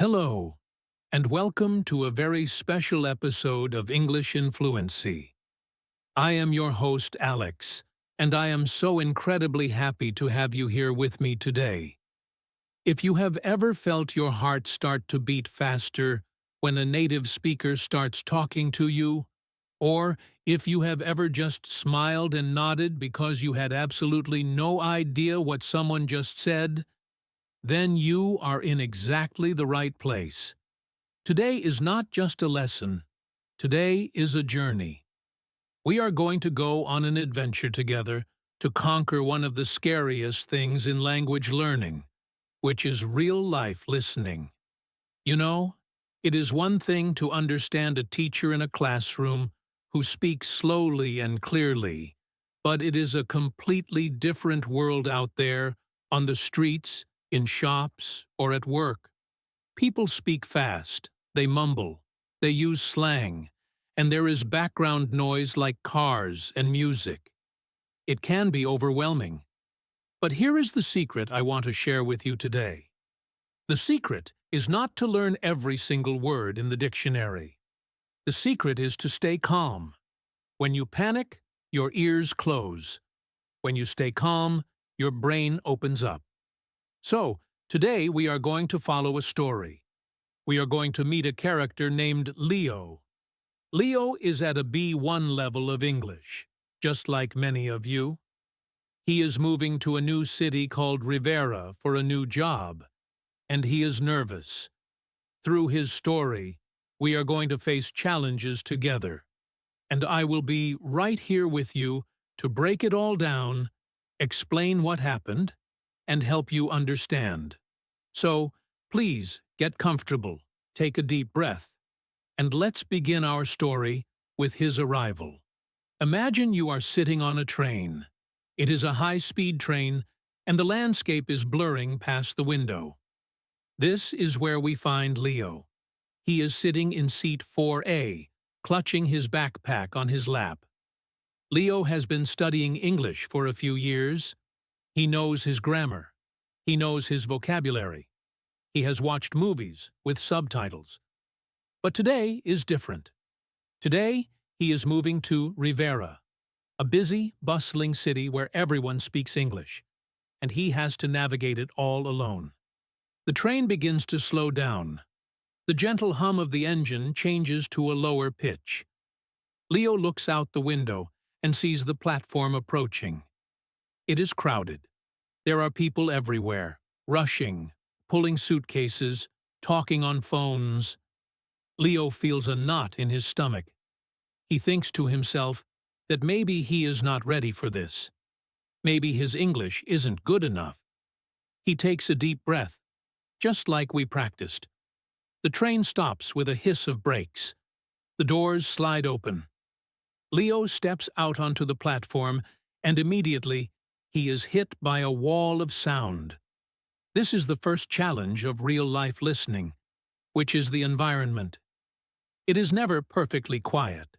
Hello, and welcome to a very special episode of English in Fluency. I am your host, Alex, and I am so incredibly happy to have you here with me today. If you have ever felt your heart start to beat faster when a native speaker starts talking to you, or if you have ever just smiled and nodded because you had absolutely no idea what someone just said, then you are in exactly the right place. Today is not just a lesson. Today is a journey. We are going to go on an adventure together to conquer one of the scariest things in language learning, which is real-life listening. You know, it is one thing to understand a teacher in a classroom who speaks slowly and clearly, but it is a completely different world out there, on the streets, in shops, or at work. People speak fast, they mumble, they use slang, and there is background noise like cars and music. It can be overwhelming. But here is the secret I want to share with you today. The secret is not to learn every single word in the dictionary. The secret is to stay calm. When you panic, your ears close. When you stay calm, your brain opens up. So, today we are going to follow a story. We are going to meet a character named Leo. Leo is at a B1 level of English, just like many of you. He is moving to a new city called Rivera for a new job, and he is nervous. Through his story, we are going to face challenges together, and I will be right here with you to break it all down, explain what happened, and help you understand. So, please get comfortable, take a deep breath, and let's begin our story with his arrival. Imagine you are sitting on a train. It is a high-speed train, and the landscape is blurring past the window. This is where we find Leo. He is sitting in seat 4A, clutching his backpack on his lap. Leo has been studying English for a few years. He knows his grammar. He knows his vocabulary. He has watched movies with subtitles. But today is different. Today, he is moving to Rivera, a busy, bustling city where everyone speaks English, and he has to navigate it all alone. The train begins to slow down. The gentle hum of the engine changes to a lower pitch. Leo looks out the window and sees the platform approaching. It is crowded. There are people everywhere, rushing, pulling suitcases, talking on phones. Leo feels a knot in his stomach. He thinks to himself that maybe he is not ready for this. Maybe his English isn't good enough. He takes a deep breath, just like we practiced. The train stops with a hiss of brakes. The doors slide open. Leo steps out onto the platform, and immediately he is hit by a wall of sound. This is the first challenge of real-life listening, which is the environment. It is never perfectly quiet.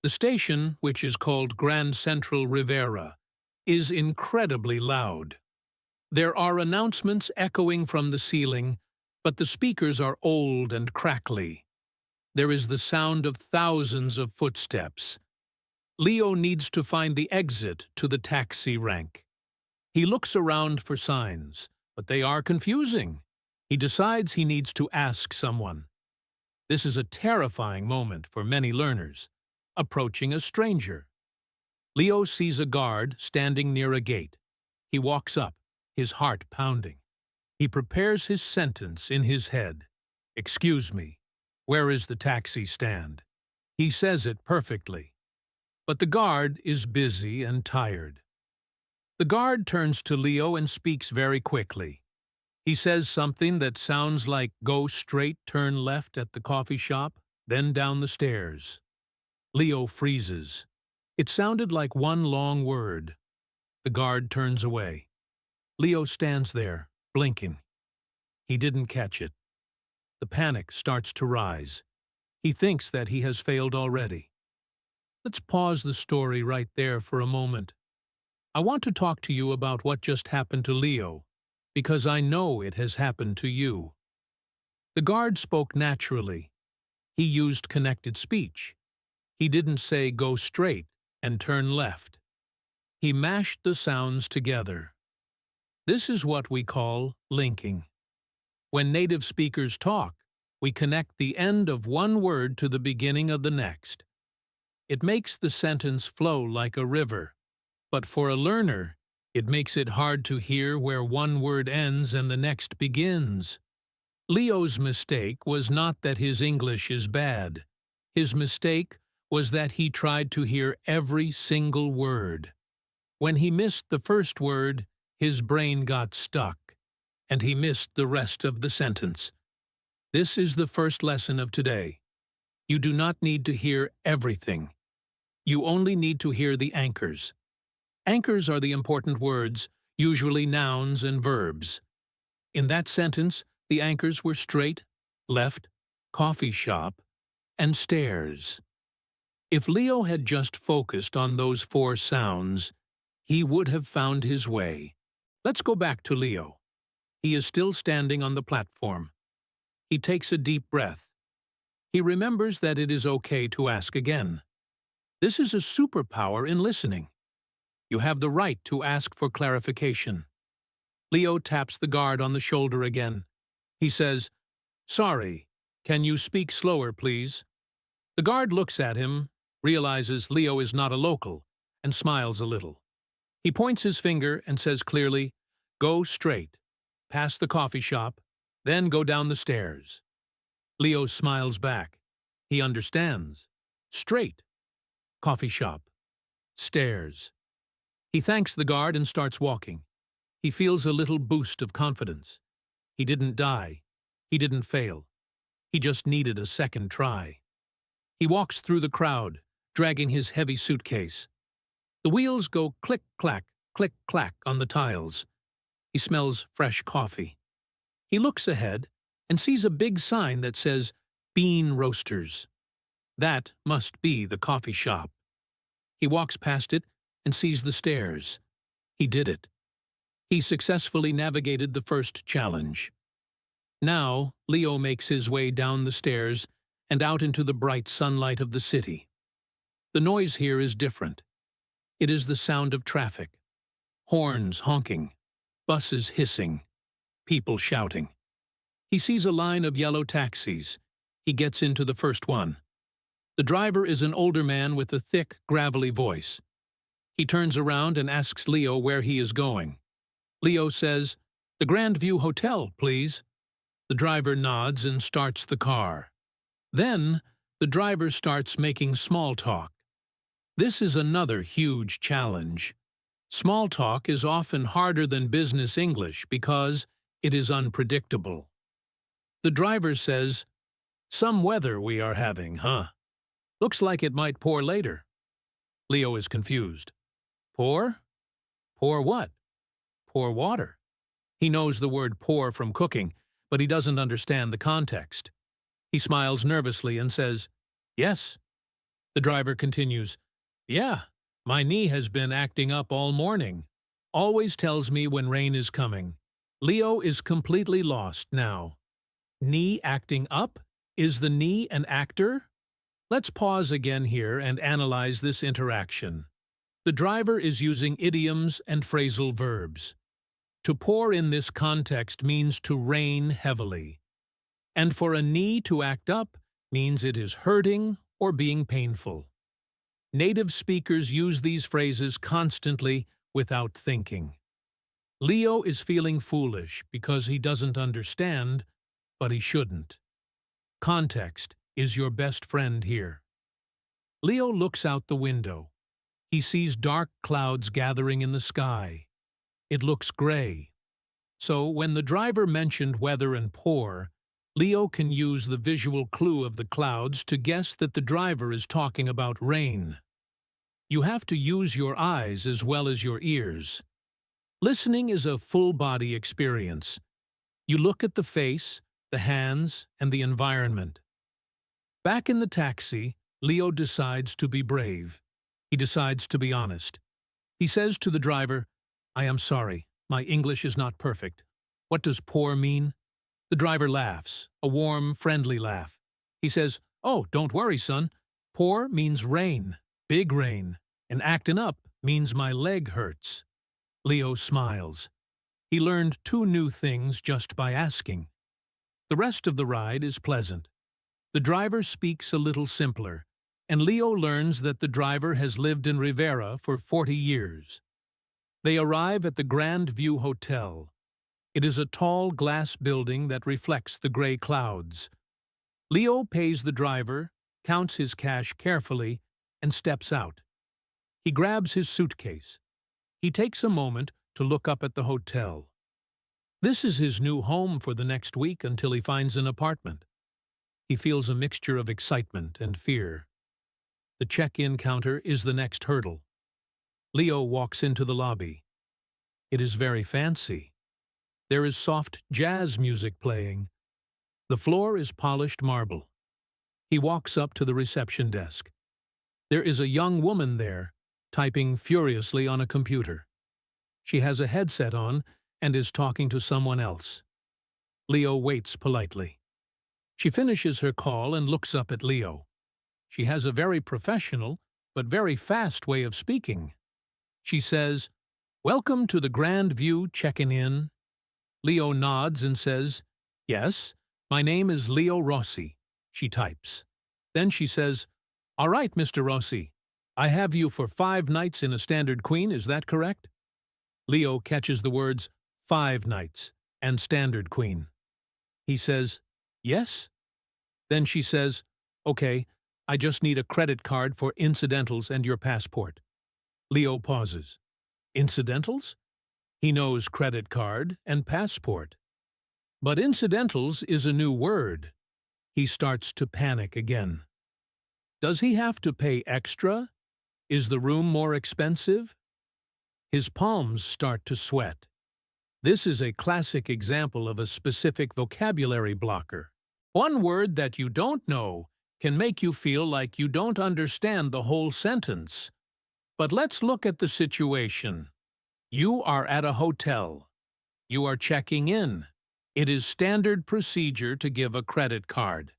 The station, which is called Grand Central Rivera, is incredibly loud. There are announcements echoing from the ceiling, but the speakers are old and crackly. There is the sound of thousands of footsteps. Leo needs to find the exit to the taxi rank. He looks around for signs, but they are confusing. He decides he needs to ask someone. This is a terrifying moment for many learners, approaching a stranger. Leo sees a guard standing near a gate. He walks up, his heart pounding. He prepares his sentence in his head. "Excuse me, where is the taxi stand?" He says it perfectly. But the guard is busy and tired. The guard turns to Leo and speaks very quickly. He says something that sounds like "go straight, turn left at the coffee shop, then down the stairs." Leo freezes. It sounded like one long word. The guard turns away. Leo stands there, blinking. He didn't catch it. The panic starts to rise. He thinks that he has failed already. Let's pause the story right there for a moment. I want to talk to you about what just happened to Leo, because I know it has happened to you. The guard spoke naturally. He used connected speech. He didn't say go straight and turn left. He mashed the sounds together. This is what we call linking. When native speakers talk, we connect the end of one word to the beginning of the next. It makes the sentence flow like a river. But for a learner, it makes it hard to hear where one word ends and the next begins. Leo's mistake was not that his English is bad. His mistake was that he tried to hear every single word. When he missed the first word, his brain got stuck, and he missed the rest of the sentence. This is the first lesson of today. You do not need to hear everything. You only need to hear the anchors. Anchors are the important words, usually nouns and verbs. In that sentence, the anchors were straight, left, coffee shop, and stairs. If Leo had just focused on those 4 sounds, he would have found his way. Let's go back to Leo. He is still standing on the platform. He takes a deep breath. He remembers that it is okay to ask again. This is a superpower in listening. You have the right to ask for clarification. Leo taps the guard on the shoulder again. He says, "Sorry, can you speak slower, please?" The guard looks at him, realizes Leo is not a local, and smiles a little. He points his finger and says clearly, "Go straight, past the coffee shop, then go down the stairs." Leo smiles back. He understands. Straight, coffee shop, stairs. He thanks the guard and starts walking. He feels a little boost of confidence. He didn't die. He didn't fail. He just needed a second try. He walks through the crowd, dragging his heavy suitcase. The wheels go click-clack on the tiles. He smells fresh coffee. He looks ahead and sees a big sign that says, "Bean Roasters." That must be the coffee shop. He walks past it and sees the stairs. He did it. He successfully navigated the first challenge. Now, Leo makes his way down the stairs and out into the bright sunlight of the city. The noise here is different. It is the sound of traffic. Horns honking, buses hissing, people shouting. He sees a line of yellow taxis. He gets into the first one. The driver is an older man with a thick, gravelly voice. He turns around and asks Leo where he is going. Leo says, "The Grandview Hotel, please." The driver nods and starts the car. Then, the driver starts making small talk. This is another huge challenge. Small talk is often harder than business English because it is unpredictable. The driver says, "Some weather we are having, huh? Looks like it might pour later." Leo is confused. Pour? Pour what? Pour water. He knows the word pour from cooking, but he doesn't understand the context. He smiles nervously and says, "Yes." The driver continues, "Yeah, my knee has been acting up all morning. Always tells me when rain is coming." Leo is completely lost now. Knee acting up? Is the knee an actor? Let's pause again here and analyze this interaction. The driver is using idioms and phrasal verbs. To pour in this context means to rain heavily. And for a knee to act up means it is hurting or being painful. Native speakers use these phrases constantly without thinking. Leo is feeling foolish because he doesn't understand, but he shouldn't. Context is your best friend here. Leo looks out the window. He sees dark clouds gathering in the sky. It looks gray. So when the driver mentioned weather and pour, Leo can use the visual clue of the clouds to guess that the driver is talking about rain. You have to use your eyes as well as your ears. Listening is a full-body experience. You look at the face, the hands, and the environment. Back in the taxi, Leo decides to be brave. He decides to be honest. He says to the driver, "I am sorry, my English is not perfect. What does pour mean?" The driver laughs, a warm, friendly laugh. He says, "Oh, don't worry, son. Pour means rain, big rain, and actin' up means my leg hurts." Leo smiles. He learned two new things just by asking. The rest of the ride is pleasant. The driver speaks a little simpler, and Leo learns that the driver has lived in Rivera for 40 years. They arrive at the Grand View Hotel. It is a tall glass building that reflects the gray clouds. Leo pays the driver, counts his cash carefully, and steps out. He grabs his suitcase. He takes a moment to look up at the hotel. This is his new home for the next week until he finds an apartment. He feels a mixture of excitement and fear. The check-in counter is the next hurdle. Leo walks into the lobby. It is very fancy. There is soft jazz music playing. The floor is polished marble. He walks up to the reception desk. There is a young woman there, typing furiously on a computer. She has a headset on and is talking to someone else. Leo waits politely. She finishes her call and looks up at Leo. She has a very professional but very fast way of speaking. She says, "Welcome to the Grand View Check-in Inn." Leo nods and says, "Yes, my name is Leo Rossi," she types. Then she says, "All right, Mr. Rossi, I have you for 5 nights in a standard queen, is that correct?" Leo catches the words 5 nights and standard queen. He says, "Yes?" Then she says, "Okay, I just need a credit card for incidentals and your passport." Leo pauses. Incidentals? He knows credit card and passport. But incidentals is a new word. He starts to panic again. Does he have to pay extra? Is the room more expensive? His palms start to sweat. This is a classic example of a specific vocabulary blocker. One word that you don't know can make you feel like you don't understand the whole sentence. But let's look at the situation. You are at a hotel. You are checking in. It is standard procedure to give a credit card.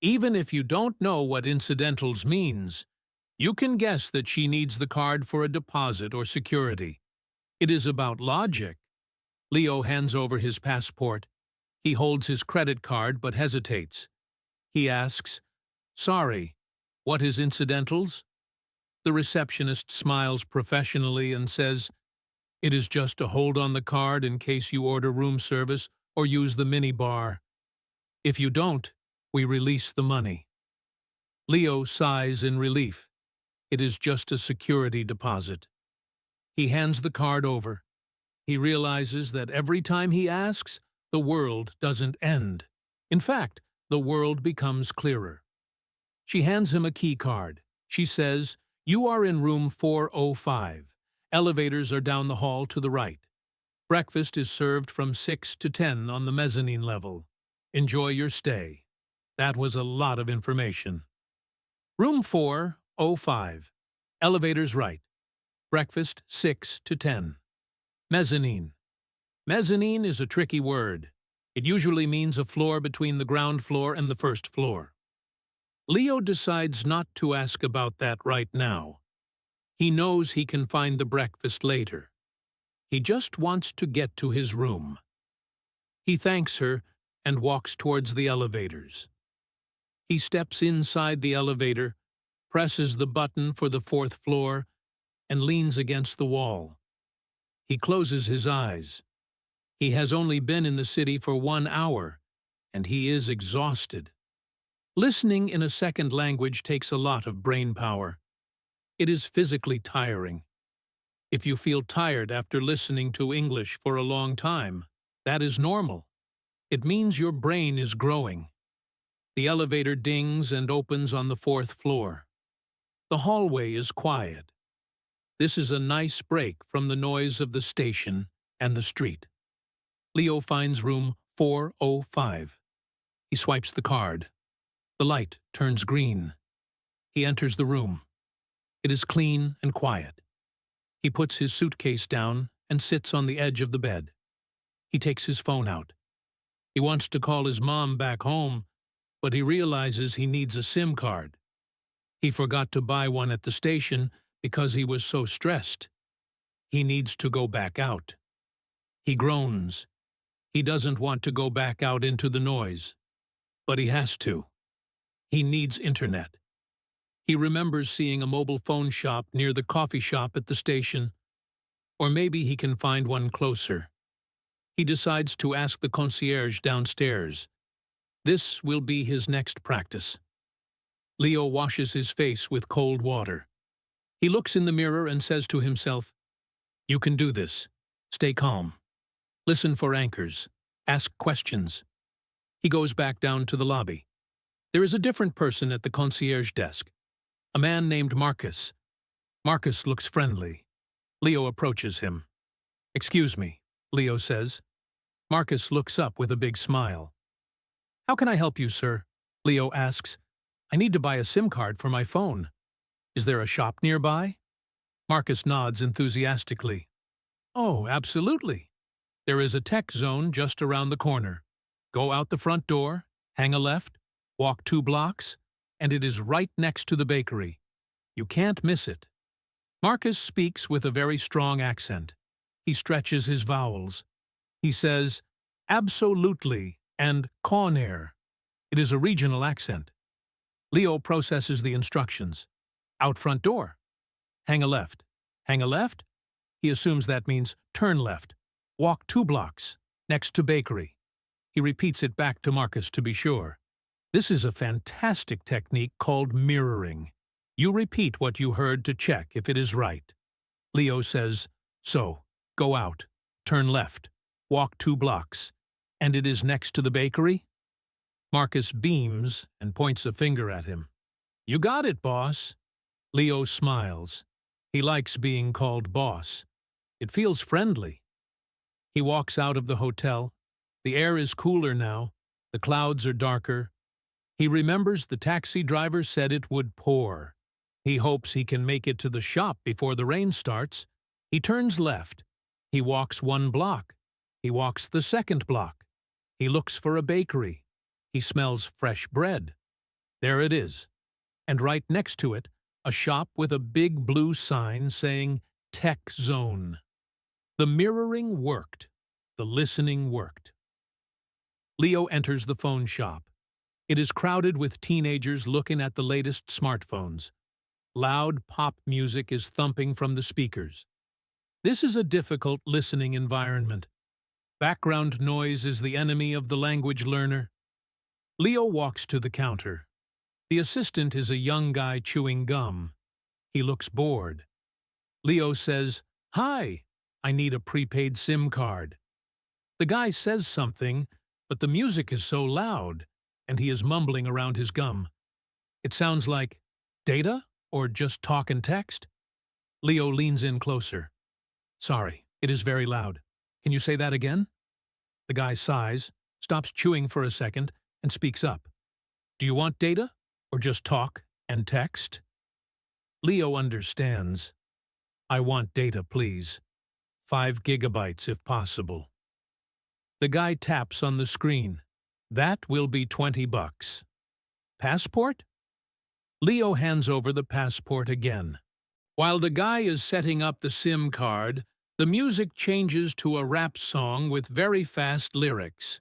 Even if you don't know what incidentals means, you can guess that she needs the card for a deposit or security. It is about logic. Leo hands over his passport. He holds his credit card but hesitates. He asks, "Sorry, what is incidentals?" The receptionist smiles professionally and says, "It is just to hold on the card in case you order room service or use the mini bar. If you don't, we release the money." Leo sighs in relief. It is just a security deposit. He hands the card over. He realizes that every time he asks, the world doesn't end. In fact, the world becomes clearer. She hands him a key card. She says, "You are in room 405. Elevators are down the hall to the right. Breakfast is served from 6 to 10 on the mezzanine level. Enjoy your stay." That was a lot of information. Room 405. Elevators right. Breakfast 6 to 10. Mezzanine. Mezzanine is a tricky word. It usually means a floor between the ground floor and the first floor. Leo decides not to ask about that right now. He knows he can find the breakfast later. He just wants to get to his room. He thanks her and walks towards the elevators. He steps inside the elevator, presses the button for the 4th floor, and leans against the wall. He closes his eyes. He has only been in the city for 1 hour, and he is exhausted. Listening in a second language takes a lot of brain power. It is physically tiring. If you feel tired after listening to English for a long time, that is normal. It means your brain is growing. The elevator dings and opens on the 4th floor. The hallway is quiet. This is a nice break from the noise of the station and the street. Leo finds room 405. He swipes the card. The light turns green. He enters the room. It is clean and quiet. He puts his suitcase down and sits on the edge of the bed. He takes his phone out. He wants to call his mom back home, but he realizes he needs a SIM card. He forgot to buy one at the station because he was so stressed. He needs to go back out. He groans. He doesn't want to go back out into the noise, but he has to. He needs internet. He remembers seeing a mobile phone shop near the coffee shop at the station, or maybe he can find one closer. He decides to ask the concierge downstairs. This will be his next practice. Leo washes his face with cold water. He looks in the mirror and says to himself, "You can do this. Stay calm. Listen for anchors. Ask questions." He goes back down to the lobby. There is a different person at the concierge desk. A man named Marcus. Marcus looks friendly. Leo approaches him. "Excuse me," Leo says. Marcus looks up with a big smile. "How can I help you, sir?" Leo asks. "I need to buy a SIM card for my phone. Is there a shop nearby?" Marcus nods enthusiastically. "Oh, absolutely. There is a tech zone just around the corner. Go out the front door, hang a left, walk 2 blocks, and it is right next to the bakery. You can't miss it." Marcus speaks with a very strong accent. He stretches his vowels. He says, "absolutely" and "corner." It is a regional accent. Leo processes the instructions. Out front door. Hang a left. Hang a left? He assumes that means turn left. Walk 2 blocks, next to bakery. He repeats it back to Marcus to be sure. This is a fantastic technique called mirroring. You repeat what you heard to check if it is right. Leo says, "So, go out, turn left, walk 2 blocks, and it is next to the bakery?" Marcus beams and points a finger at him. "You got it, boss." Leo smiles. He likes being called boss. It feels friendly. He walks out of the hotel. The air is cooler now. The clouds are darker. He remembers the taxi driver said it would pour. He hopes he can make it to the shop before the rain starts. He turns left. He walks 1 block. He walks the 2nd block. He looks for a bakery. He smells fresh bread. There it is. And right next to it, a shop with a big blue sign saying Tech Zone. The mirroring worked. The listening worked. Leo enters the phone shop. It is crowded with teenagers looking at the latest smartphones. Loud pop music is thumping from the speakers. This is a difficult listening environment. Background noise is the enemy of the language learner. Leo walks to the counter. The assistant is a young guy chewing gum. He looks bored. Leo says, "Hi, I need a prepaid SIM card." The guy says something, but the music is so loud, and he is mumbling around his gum. It sounds like data or just talk and text. Leo leans in closer. "Sorry, it is very loud. Can you say that again?" The guy sighs, stops chewing for a second, and speaks up. "Do you want data or just talk and text?" Leo understands. "I want data, please. 5 gigabytes if possible." The guy taps on the screen. "That will be $20. Passport?" Leo hands over the passport again. While the guy is setting up the SIM card, the music changes to a rap song with very fast lyrics.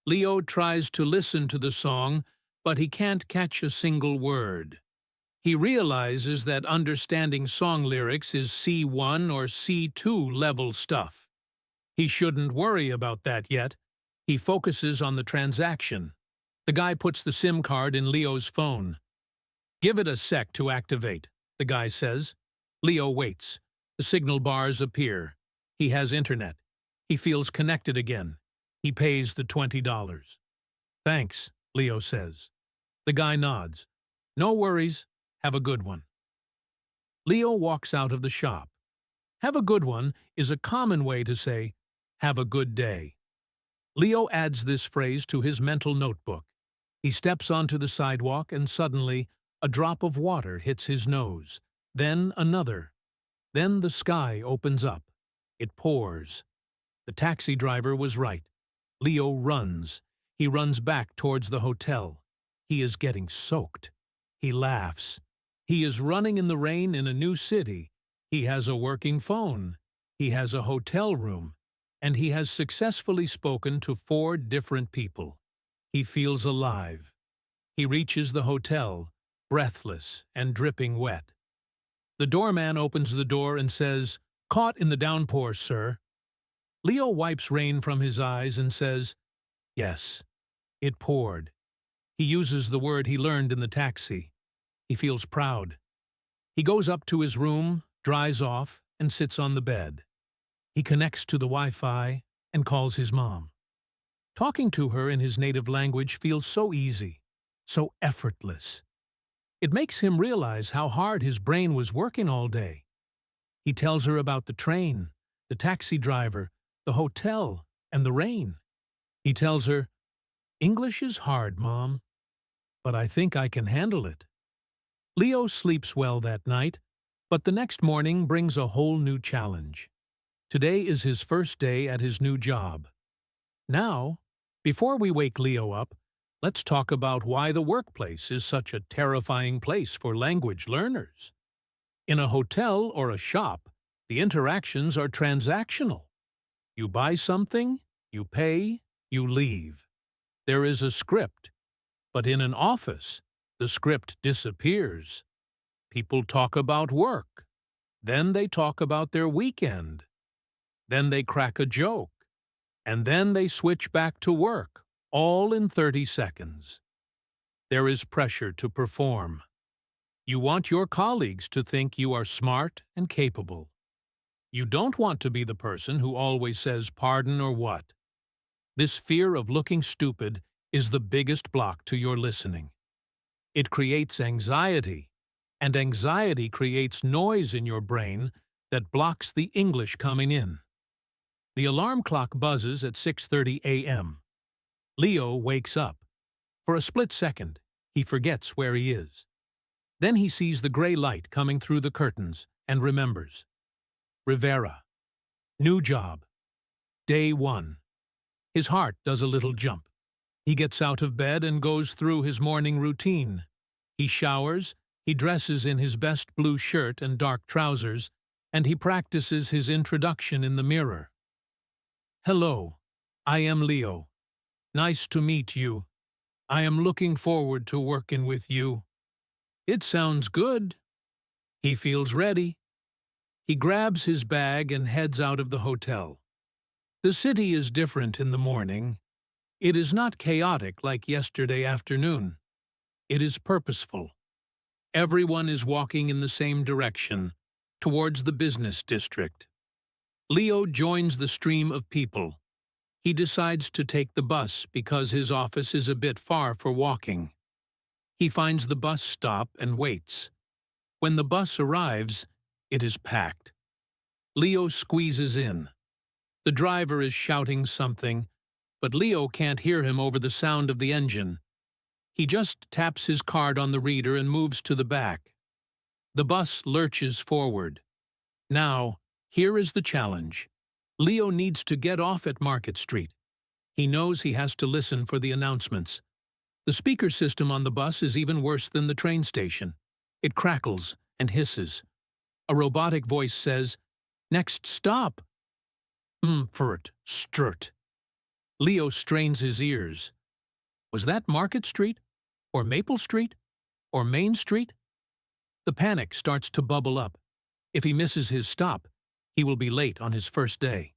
Leo tries to listen to the song, but he can't catch a single word. He realizes that understanding song lyrics is C1 or C2 level stuff. He shouldn't worry about that yet. He focuses on the transaction. The guy puts the SIM card in Leo's phone. "Give it a sec to activate," the guy says. Leo waits. The signal bars appear. He has internet. He feels connected again. He pays the $20. "Thanks," Leo says. The guy nods. "No worries. Have a good one." Leo walks out of the shop. Have a good one is a common way to say, have a good day. Leo adds this phrase to his mental notebook. He steps onto the sidewalk and suddenly a drop of water hits his nose. Then another. Then the sky opens up. It pours. The taxi driver was right. Leo runs. He runs back towards the hotel. He is getting soaked. He laughs. He is running in the rain in a new city. He has a working phone. He has a hotel room. And he has successfully spoken to 4 different people. He feels alive. He reaches the hotel, breathless and dripping wet. The doorman opens the door and says, "Caught in the downpour, sir." Leo wipes rain from his eyes and says, "Yes, it poured." He uses the word he learned in the taxi. He feels proud. He goes up to his room, dries off, and sits on the bed. He connects to the Wi-Fi and calls his mom. Talking to her in his native language feels so easy, so effortless. It makes him realize how hard his brain was working all day. He tells her about the train, the taxi driver, the hotel, and the rain. He tells her, "English is hard, Mom, but I think I can handle it." Leo sleeps well that night, but the next morning brings a whole new challenge. Today is his first day at his new job. Now, before we wake Leo up, let's talk about why the workplace is such a terrifying place for language learners. In a hotel or a shop, the interactions are transactional. You buy something, you pay, you leave. There is a script, but in an office, the script disappears. People talk about work. Then they talk about their weekend. Then they crack a joke. And then they switch back to work, all in 30 seconds. There is pressure to perform. You want your colleagues to think you are smart and capable. You don't want to be the person who always says pardon or what. This fear of looking stupid is the biggest block to your listening. It creates anxiety, and anxiety creates noise in your brain that blocks the English coming in. The alarm clock buzzes at 6:30 a.m. Leo wakes up. For a split second, he forgets where he is. Then he sees the gray light coming through the curtains and remembers. Rivera. New job. Day 1. His heart does a little jump. He gets out of bed and goes through his morning routine. He showers, he dresses in his best blue shirt and dark trousers, and he practices his introduction in the mirror. "Hello, I am Leo. Nice to meet you. I am looking forward to working with you." It sounds good. He feels ready. He grabs his bag and heads out of the hotel. The city is different in the morning. It is not chaotic like yesterday afternoon. It is purposeful. Everyone is walking in the same direction, towards the business district. Leo joins the stream of people. He decides to take the bus because his office is a bit far for walking. He finds the bus stop and waits. When the bus arrives, it is packed. Leo squeezes in. The driver is shouting something, but Leo can't hear him over the sound of the engine. He just taps his card on the reader and moves to the back. The bus lurches forward. Now, here is the challenge. Leo needs to get off at Market Street. He knows he has to listen for the announcements. The speaker system on the bus is even worse than the train station. It crackles and hisses. A robotic voice says, "Next stop." Mfurt, strut. Leo strains his ears. Was that Market Street? Or Maple Street? Or Main Street? The panic starts to bubble up. If he misses his stop, he will be late on his first day.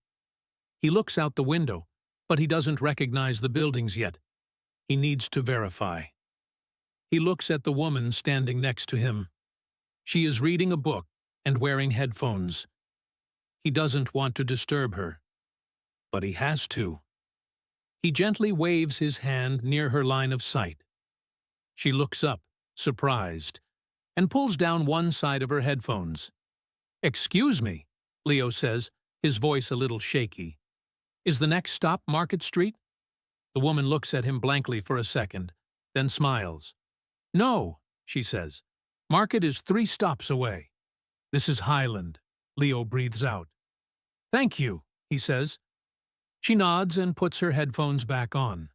He looks out the window, but he doesn't recognize the buildings yet. He needs to verify. He looks at the woman standing next to him. She is reading a book and wearing headphones. He doesn't want to disturb her, but he has to. He gently waves his hand near her line of sight. She looks up, surprised, and pulls down one side of her headphones. "Excuse me," Leo says, his voice a little shaky. "Is the next stop Market Street?" The woman looks at him blankly for a second, then smiles. "No," she says. "Market is 3 stops away." "This is Highland," Leo breathes out. "Thank you," he says. She nods and puts her headphones back on.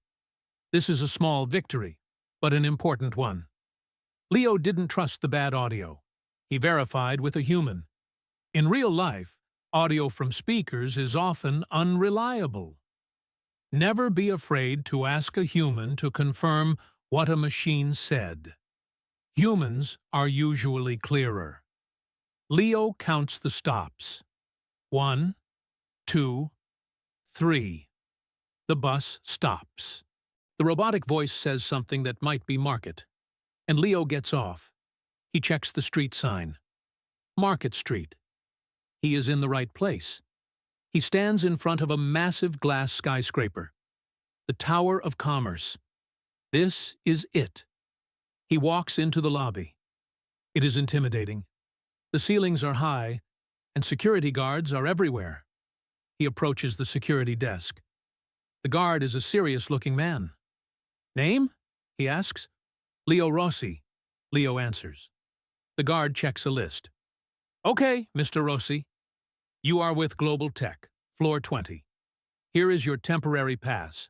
This is a small victory, but an important one. Leo didn't trust the bad audio. He verified with a human. In real life, audio from speakers is often unreliable. Never be afraid to ask a human to confirm what a machine said. Humans are usually clearer. Leo counts the stops. 1, 2, 3. The bus stops. The robotic voice says something that might be Market, and Leo gets off. He checks the street sign. Market Street. He is in the right place. He stands in front of a massive glass skyscraper. The Tower of Commerce. This is it. He walks into the lobby. It is intimidating. The ceilings are high, and security guards are everywhere. He approaches the security desk. The guard is a serious-looking man. Name? He asks. Leo Rossi. Leo answers. The guard checks a list. Okay, Mr. Rossi. You are with Global Tech, floor 20. Here is your temporary pass.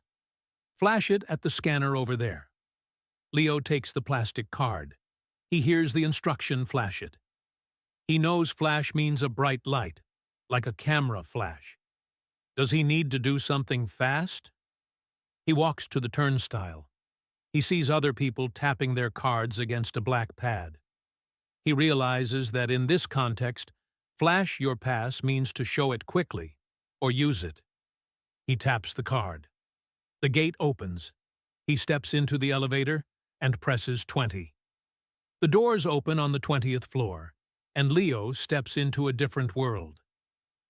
Flash it at the scanner over there. Leo takes the plastic card. He hears the instruction flash it. He knows flash means a bright light, like a camera flash. Does he need to do something fast? He walks to the turnstile. He sees other people tapping their cards against a black pad. He realizes that in this context, flash your pass means to show it quickly, or use it. He taps the card. The gate opens. He steps into the elevator and presses 20. The doors open on the 20th floor, and Leo steps into a different world.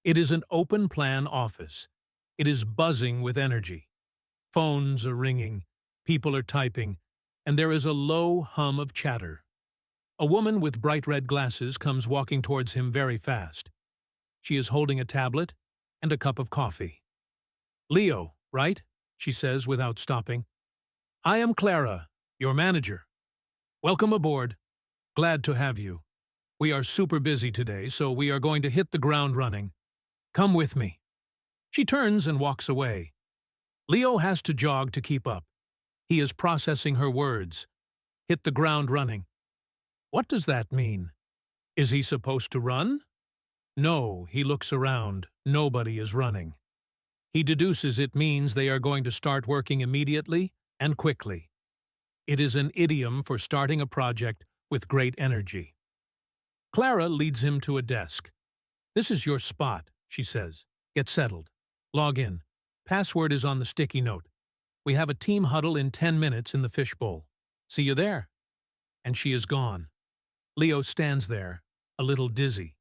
It is an open-plan office. It is buzzing with energy. Phones are ringing, people are typing, and there is a low hum of chatter. A woman with bright red glasses comes walking towards him very fast. She is holding a tablet and a cup of coffee. Leo, right? She says without stopping. I am Clara, your manager. Welcome aboard. Glad to have you. We are super busy today, so we are going to hit the ground running. Come with me. She turns and walks away. Leo has to jog to keep up. He is processing her words. Hit the ground running. What does that mean? Is he supposed to run? No, he looks around. Nobody is running. He deduces it means they are going to start working immediately and quickly. It is an idiom for starting a project with great energy. Clara leads him to a desk. This is your spot, she says. Get settled. Log in. Password is on the sticky note. We have a team huddle in 10 minutes in the fishbowl. See you there. And she is gone. Leo stands there, a little dizzy.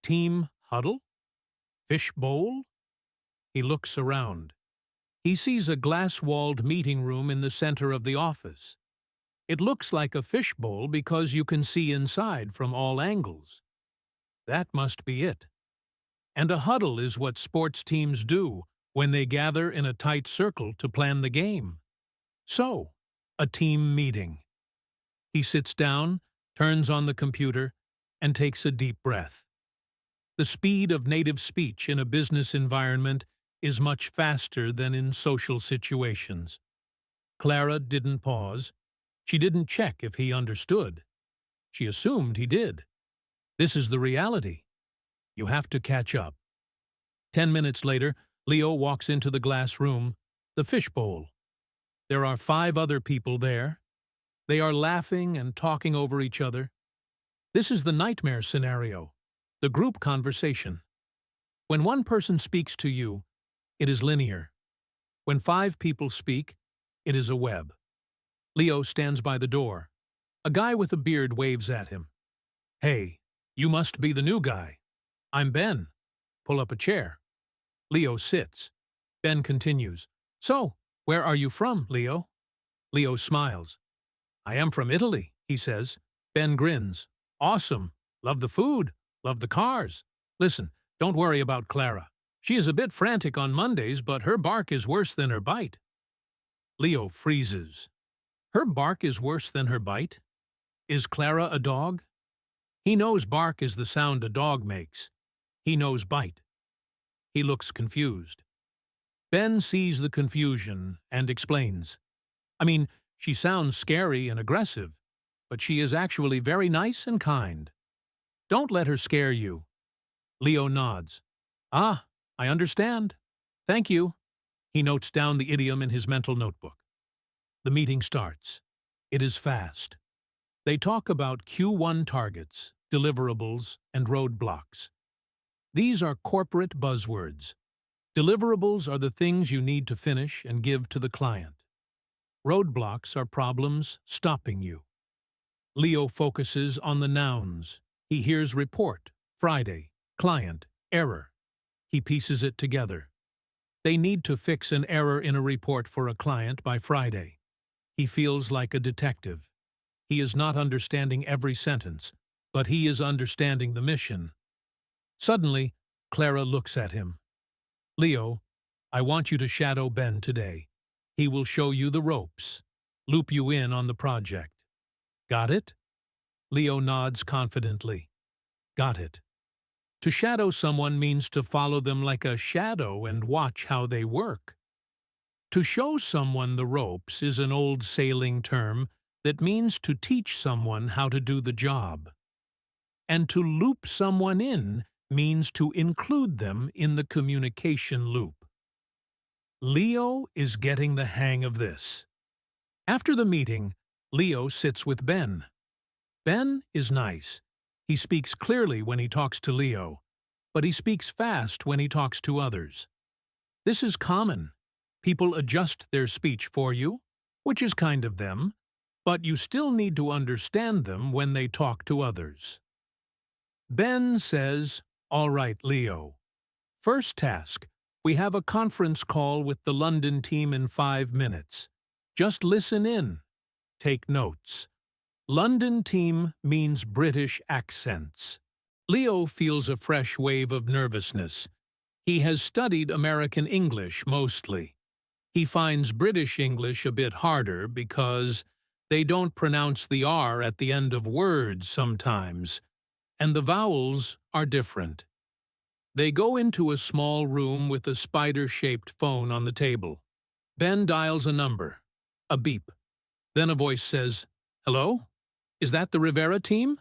Team huddle? Fishbowl? He looks around. He sees a glass-walled meeting room in the center of the office. It looks like a fishbowl because you can see inside from all angles. That must be it. And a huddle is what sports teams do when they gather in a tight circle to plan the game. So, a team meeting. He sits down, turns on the computer, and takes a deep breath. The speed of native speech in a business environment is much faster than in social situations. Clara didn't pause. She didn't check if he understood. She assumed he did. This is the reality. You have to catch up. 10 minutes later, Leo walks into the glass room, the fishbowl. There are 5 other people there. They are laughing and talking over each other. This is the nightmare scenario, the group conversation. When one person speaks to you, it is linear. When 5 people speak, it is a web. Leo stands by the door. A guy with a beard waves at him. Hey, you must be the new guy. I'm Ben. Pull up a chair. Leo sits. Ben continues. So, where are you from, Leo? Leo smiles. I am from Italy, he says. Ben grins. Awesome. Love the food. Love the cars. Listen, don't worry about Clara. She is a bit frantic on Mondays, but her bark is worse than her bite. Leo freezes. Her bark is worse than her bite? Is Clara a dog? He knows bark is the sound a dog makes. He knows bite. He looks confused. Ben sees the confusion and explains. I mean, she sounds scary and aggressive, but she is actually very nice and kind. Don't let her scare you. Leo nods. Ah, I understand. Thank you. He notes down the idiom in his mental notebook. The meeting starts. It is fast. They talk about Q1 targets, deliverables, and roadblocks. These are corporate buzzwords. Deliverables are the things you need to finish and give to the client. Roadblocks are problems stopping you. Leo focuses on the nouns. He hears report, Friday, client, error. He pieces it together. They need to fix an error in a report for a client by Friday. He feels like a detective. He is not understanding every sentence, but he is understanding the mission. Suddenly, Clara looks at him. Leo, I want you to shadow Ben today. He will show you the ropes, loop you in on the project. Got it? Leo nods confidently. Got it. To shadow someone means to follow them like a shadow and watch how they work. To show someone the ropes is an old sailing term that means to teach someone how to do the job. And to loop someone in means to include them in the communication loop. Leo is getting the hang of this. After the meeting, Leo sits with Ben. Ben is nice. He speaks clearly when he talks to Leo, but he speaks fast when he talks to others. This is common. People adjust their speech for you, which is kind of them, but you still need to understand them when they talk to others. Ben says, "All right, Leo. First task, we have a conference call with the London team in 5 minutes. Just listen in. Take notes. London team means British accents." Leo feels a fresh wave of nervousness. He has studied American English mostly. He finds British English a bit harder because they don't pronounce the R at the end of words sometimes, and the vowels are different. They go into a small room with a spider-shaped phone on the table. Ben dials a number. A beep. Then a voice says, "Hello? Is that the Rivera team?"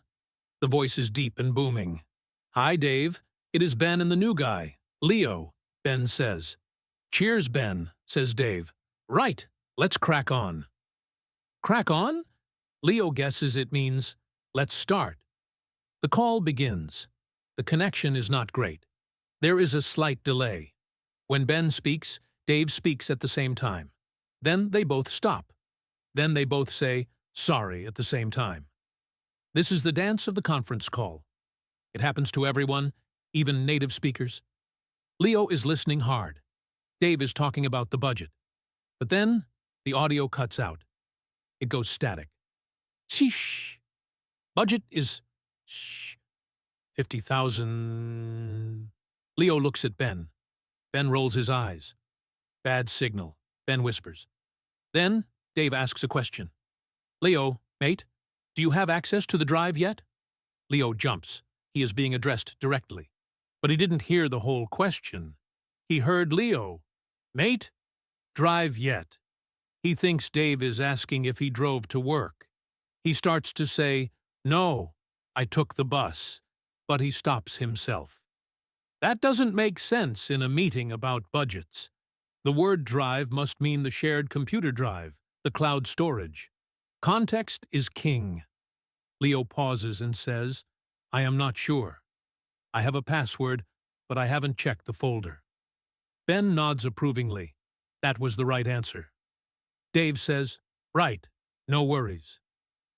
The voice is deep and booming. "Hi, Dave. It is Ben and the new guy, Leo," Ben says. "Cheers, Ben," says Dave. "Right. Let's crack on." Crack on? Leo guesses it means, let's start. The call begins. The connection is not great. There is a slight delay. When Ben speaks, Dave speaks at the same time. Then they both stop. Then they both say, "Sorry," at the same time. This is the dance of the conference call. It happens to everyone, even native speakers. Leo is listening hard. Dave is talking about the budget. But then, the audio cuts out. It goes static. Sheesh. Budget is 50,000. Leo looks at Ben. Ben rolls his eyes. Bad signal, Ben whispers. Then, Dave asks a question. "Leo, mate, do you have access to the drive yet?" Leo jumps. He is being addressed directly. But he didn't hear the whole question. He heard Leo. "Mate, drive yet." He thinks Dave is asking if he drove to work. He starts to say, "No, I took the bus," but he stops himself. That doesn't make sense in a meeting about budgets. The word drive must mean the shared computer drive, the cloud storage. Context is king. Leo pauses and says, "I am not sure. I have a password, but I haven't checked the folder." Ben nods approvingly. That was the right answer. Dave says, "Right, no worries."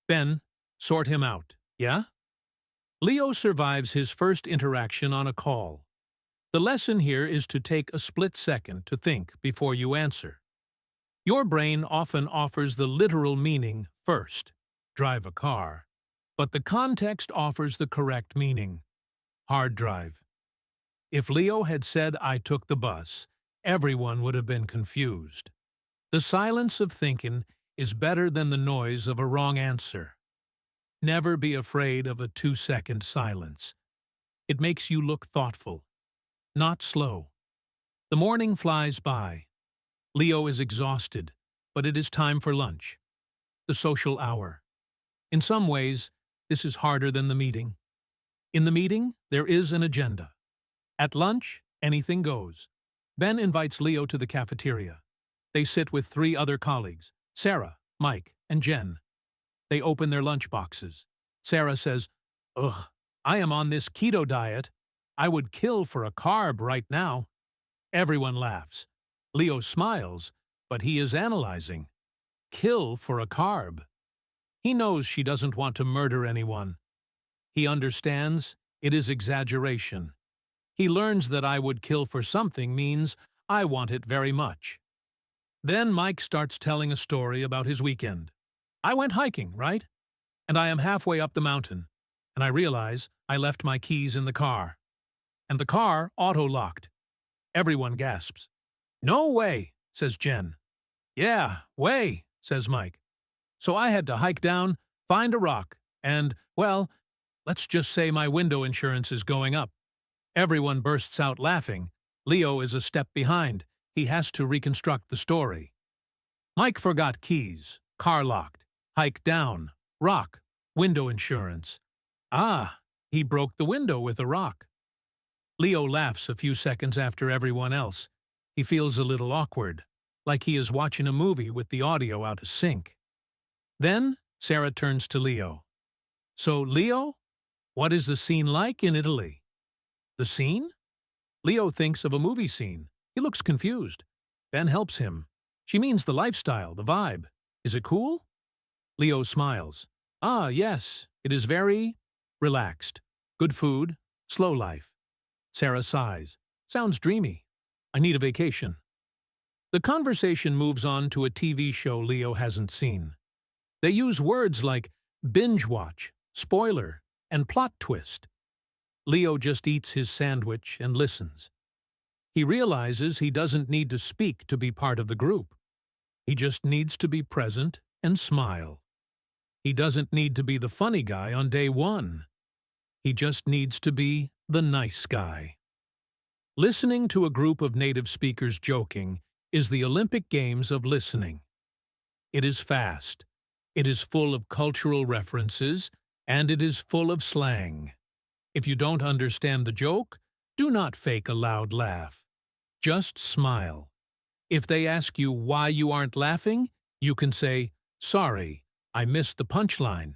Ben, sort him out, yeah? Leo survives his first interaction on a call. The lesson here is to take a split second to think before you answer. Your brain often offers the literal meaning first, drive a car, but the context offers the correct meaning, hard drive. If Leo had said, "I took the bus," everyone would have been confused. The silence of thinking is better than the noise of a wrong answer. Never be afraid of a 2-second silence. It makes you look thoughtful, not slow. The morning flies by. Leo is exhausted, but it is time for lunch. The social hour. In some ways, this is harder than the meeting. In the meeting, there is an agenda. At lunch, anything goes. Ben invites Leo to the cafeteria. They sit with 3 other colleagues, Sarah, Mike, and Jen. They open their lunch boxes. Sarah says, "Ugh, I am on this keto diet. I would kill for a carb right now." Everyone laughs. Leo smiles, but he is analyzing. Kill for a carb. He knows she doesn't want to murder anyone. He understands it is exaggeration. He learns that I would kill for something means I want it very much. Then Mike starts telling a story about his weekend. I went hiking, right? And I am halfway up the mountain, and I realize I left my keys in the car. And the car auto-locked. Everyone gasps. "No way," says Jen. "Yeah, way," says Mike. "So I had to hike down, find a rock, and, well, let's just say my window insurance is going up." Everyone bursts out laughing. Leo is a step behind. He has to reconstruct the story. Mike forgot keys, car locked, hike down, rock, window insurance. Ah, he broke the window with a rock. Leo laughs a few seconds after everyone else. He feels a little awkward, like he is watching a movie with the audio out of sync. Then Sarah turns to Leo. "So, Leo, what is the scene like in Italy?" "The scene?" Leo thinks of a movie scene. He looks confused. Ben helps him. "She means the lifestyle, the vibe. Is it cool?" Leo smiles. "Ah, yes, it is very relaxed. Good food, slow life." Sarah sighs. "Sounds dreamy. I need a vacation." The conversation moves on to a TV show Leo hasn't seen. They use words like binge watch, spoiler, and plot twist. Leo just eats his sandwich and listens. He realizes he doesn't need to speak to be part of the group. He just needs to be present and smile. He doesn't need to be the funny guy on day 1. He just needs to be the nice guy. Listening to a group of native speakers joking is the Olympic Games of listening. It is fast. It is full of cultural references, and it is full of slang. If you don't understand the joke, do not fake a loud laugh. Just smile. If they ask you why you aren't laughing, you can say, "Sorry, I missed the punchline."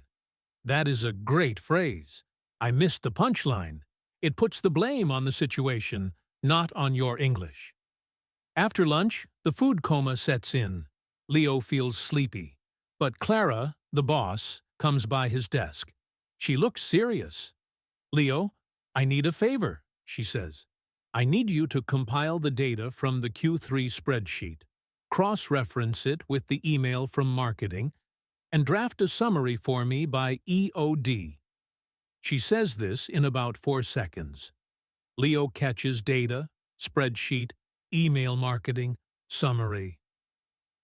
That is a great phrase. I missed the punchline. It puts the blame on the situation, not on your English. After lunch, the food coma sets in. Leo feels sleepy. But Clara, the boss, comes by his desk. She looks serious. "Leo, I need a favor," she says. "I need you to compile the data from the Q3 spreadsheet, cross-reference it with the email from marketing, and draft a summary for me by EOD. She says this in about 4 seconds. Leo catches data, spreadsheet, email marketing, summary.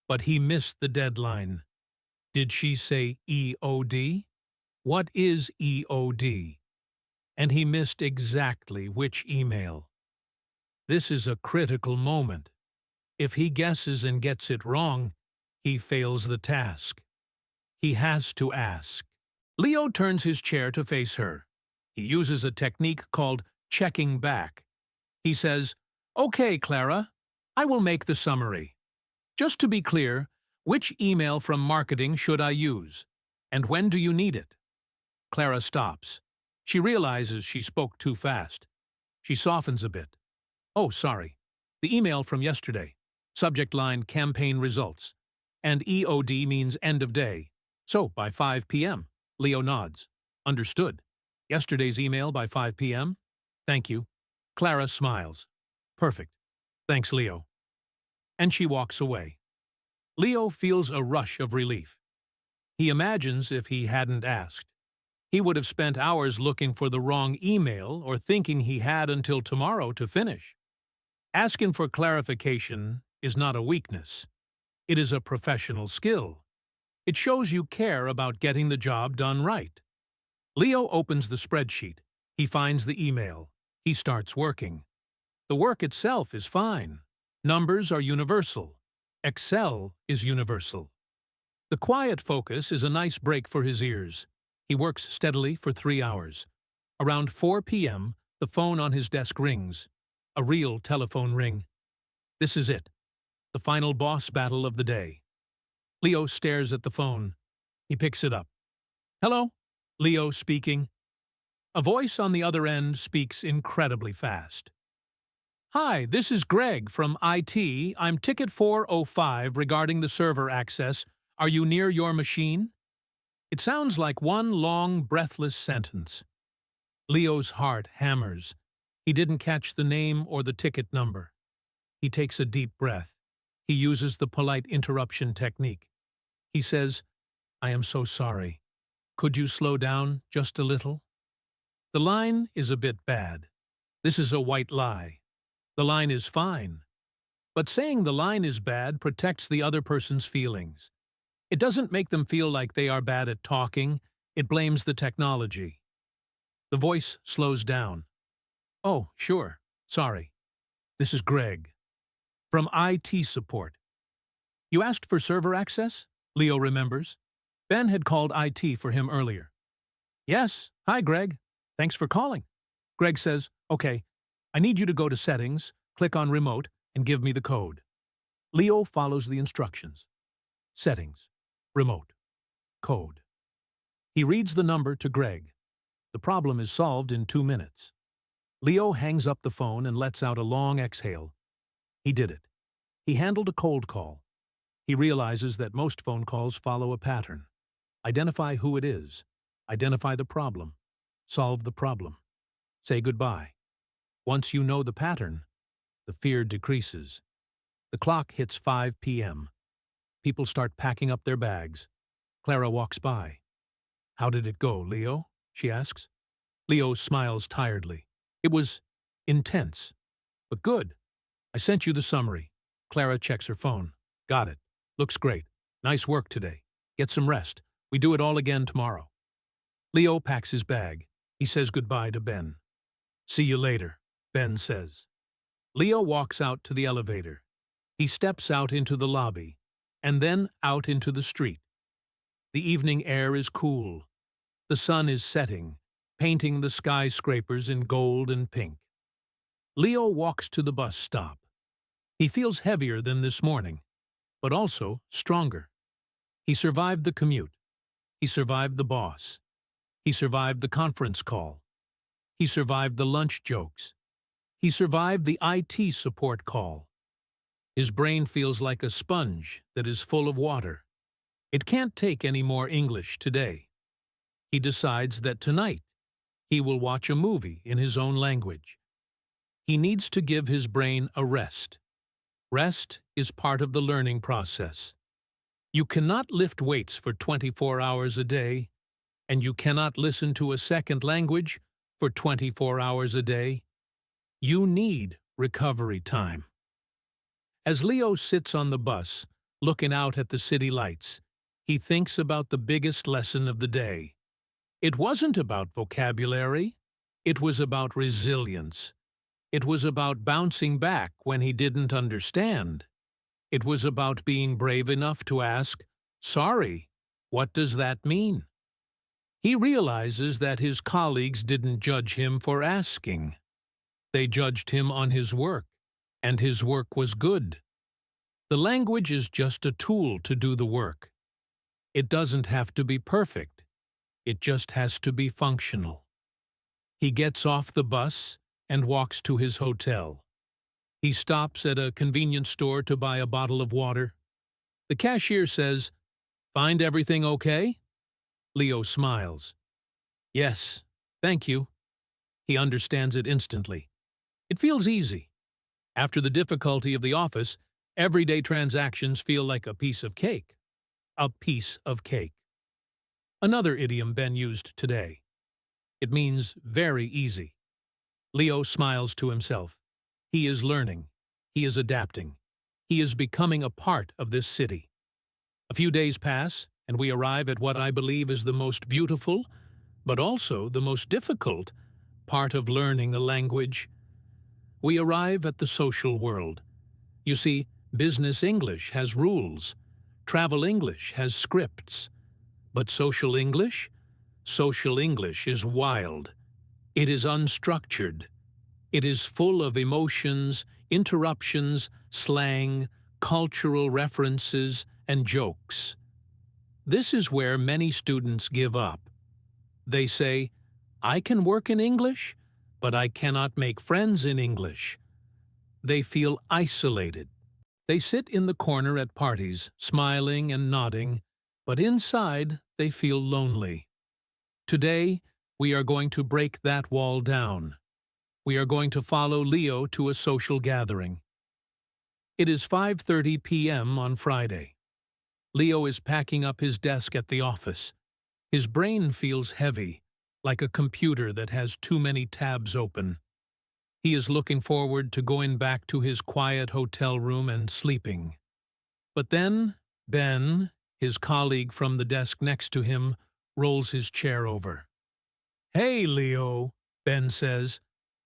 But he missed the deadline. Did she say EOD? What is EOD? And he missed exactly which email. This is a critical moment. If he guesses and gets it wrong, he fails the task. He has to ask. Leo turns his chair to face her. He uses a technique called checking back. He says, "Okay, Clara, I will make the summary. Just to be clear, which email from marketing should I use? And when do you need it?" Clara stops. She realizes she spoke too fast. She softens a bit. "Oh, sorry. The email from yesterday. Subject line campaign results. And EOD means end of day. So, by 5 p.m. Leo nods. "Understood. Yesterday's email by 5 p.m. Thank you." Clara smiles. "Perfect. Thanks, Leo." And she walks away. Leo feels a rush of relief. He imagines if he hadn't asked. He would have spent hours looking for the wrong email or thinking he had until tomorrow to finish. Asking for clarification is not a weakness. It is a professional skill. It shows you care about getting the job done right. Leo opens the spreadsheet. He finds the email. He starts working. The work itself is fine. Numbers are universal. Excel is universal. The quiet focus is a nice break for his ears. He works steadily for 3 hours. Around 4 p.m., the phone on his desk rings. A real telephone ring. This is it. The final boss battle of the day. Leo stares at the phone. He picks it up. Hello? Leo speaking. A voice on the other end speaks incredibly fast. Hi, this is Greg from IT. I'm ticket 405 regarding the server access. Are you near your machine? It sounds like one long, breathless sentence. Leo's heart hammers. He didn't catch the name or the ticket number. He takes a deep breath. He uses the polite interruption technique. He says, I am so sorry. Could you slow down just a little? The line is a bit bad. This is a white lie. The line is fine. But saying the line is bad protects the other person's feelings. It doesn't make them feel like they are bad at talking. It blames the technology. The voice slows down. Oh, sure. Sorry. This is Greg. From IT support. You asked for server access? Leo remembers. Ben had called IT for him earlier. Yes. Hi, Greg. Thanks for calling. Greg says, okay, I need you to go to Settings, click on Remote, and give me the code. Leo follows the instructions. Settings, Remote, Code. He reads the number to Greg. The problem is solved in 2 minutes. Leo hangs up the phone and lets out a long exhale. He did it. He handled a cold call. He realizes that most phone calls follow a pattern. Identify who it is. Identify the problem. Solve the problem. Say goodbye. Once you know the pattern, the fear decreases. The clock hits 5 p.m. People start packing up their bags. Clara walks by. How did it go, Leo? She asks. Leo smiles tiredly. It was intense, but good. I sent you the summary. Clara checks her phone. Got it. Looks great. Nice work today. Get some rest. We do it all again tomorrow. Leo packs his bag. He says goodbye to Ben. See you later, Ben says. Leo walks out to the elevator. He steps out into the lobby, and then out into the street. The evening air is cool. The sun is setting, painting the skyscrapers in gold and pink. Leo walks to the bus stop. He feels heavier than this morning, but also stronger. He survived the commute. He survived the boss. He survived the conference call. He survived the lunch jokes. He survived the IT support call. His brain feels like a sponge that is full of water. It can't take any more English today. He decides that tonight he will watch a movie in his own language. He needs to give his brain a rest. Rest is part of the learning process. You cannot lift weights for 24 hours a day, and you cannot listen to a second language for 24 hours a day. You need recovery time. As Leo sits on the bus, looking out at the city lights, he thinks about the biggest lesson of the day. It wasn't about vocabulary. It was about resilience. It was about bouncing back when he didn't understand. It was about being brave enough to ask, "Sorry, what does that mean?" He realizes that his colleagues didn't judge him for asking. They judged him on his work, and his work was good. The language is just a tool to do the work. It doesn't have to be perfect. It just has to be functional. He gets off the bus and walks to his hotel. He stops at a convenience store to buy a bottle of water. The cashier says, "Find everything okay?" Leo smiles. "Yes, thank you." He understands it instantly. It feels easy. After the difficulty of the office, everyday transactions feel like a piece of cake. A piece of cake. Another idiom Ben used today. It means very easy. Leo smiles to himself. He is learning. He is adapting. He is becoming a part of this city. A few days pass, and we arrive at what I believe is the most beautiful, but also the most difficult, part of learning a language. we arrive at the social world. You see, business English has rules. Travel English has scripts. But social English? Social English is wild. It is unstructured. It is full of emotions, interruptions, slang, cultural references, and jokes. This is where many students give up. They say, I can work in English, but I cannot make friends in English. They feel isolated. They sit in the corner at parties, smiling and nodding, but inside they feel lonely. Today, we are going to break that wall down. We are going to follow Leo to a social gathering. It is 5:30 p.m. on Friday. Leo is packing up his desk at the office. His brain feels heavy, like a computer that has too many tabs open. He is looking forward to going back to his quiet hotel room and sleeping. But then, Ben, his colleague from the desk next to him, rolls his chair over. Hey, Leo, Ben says.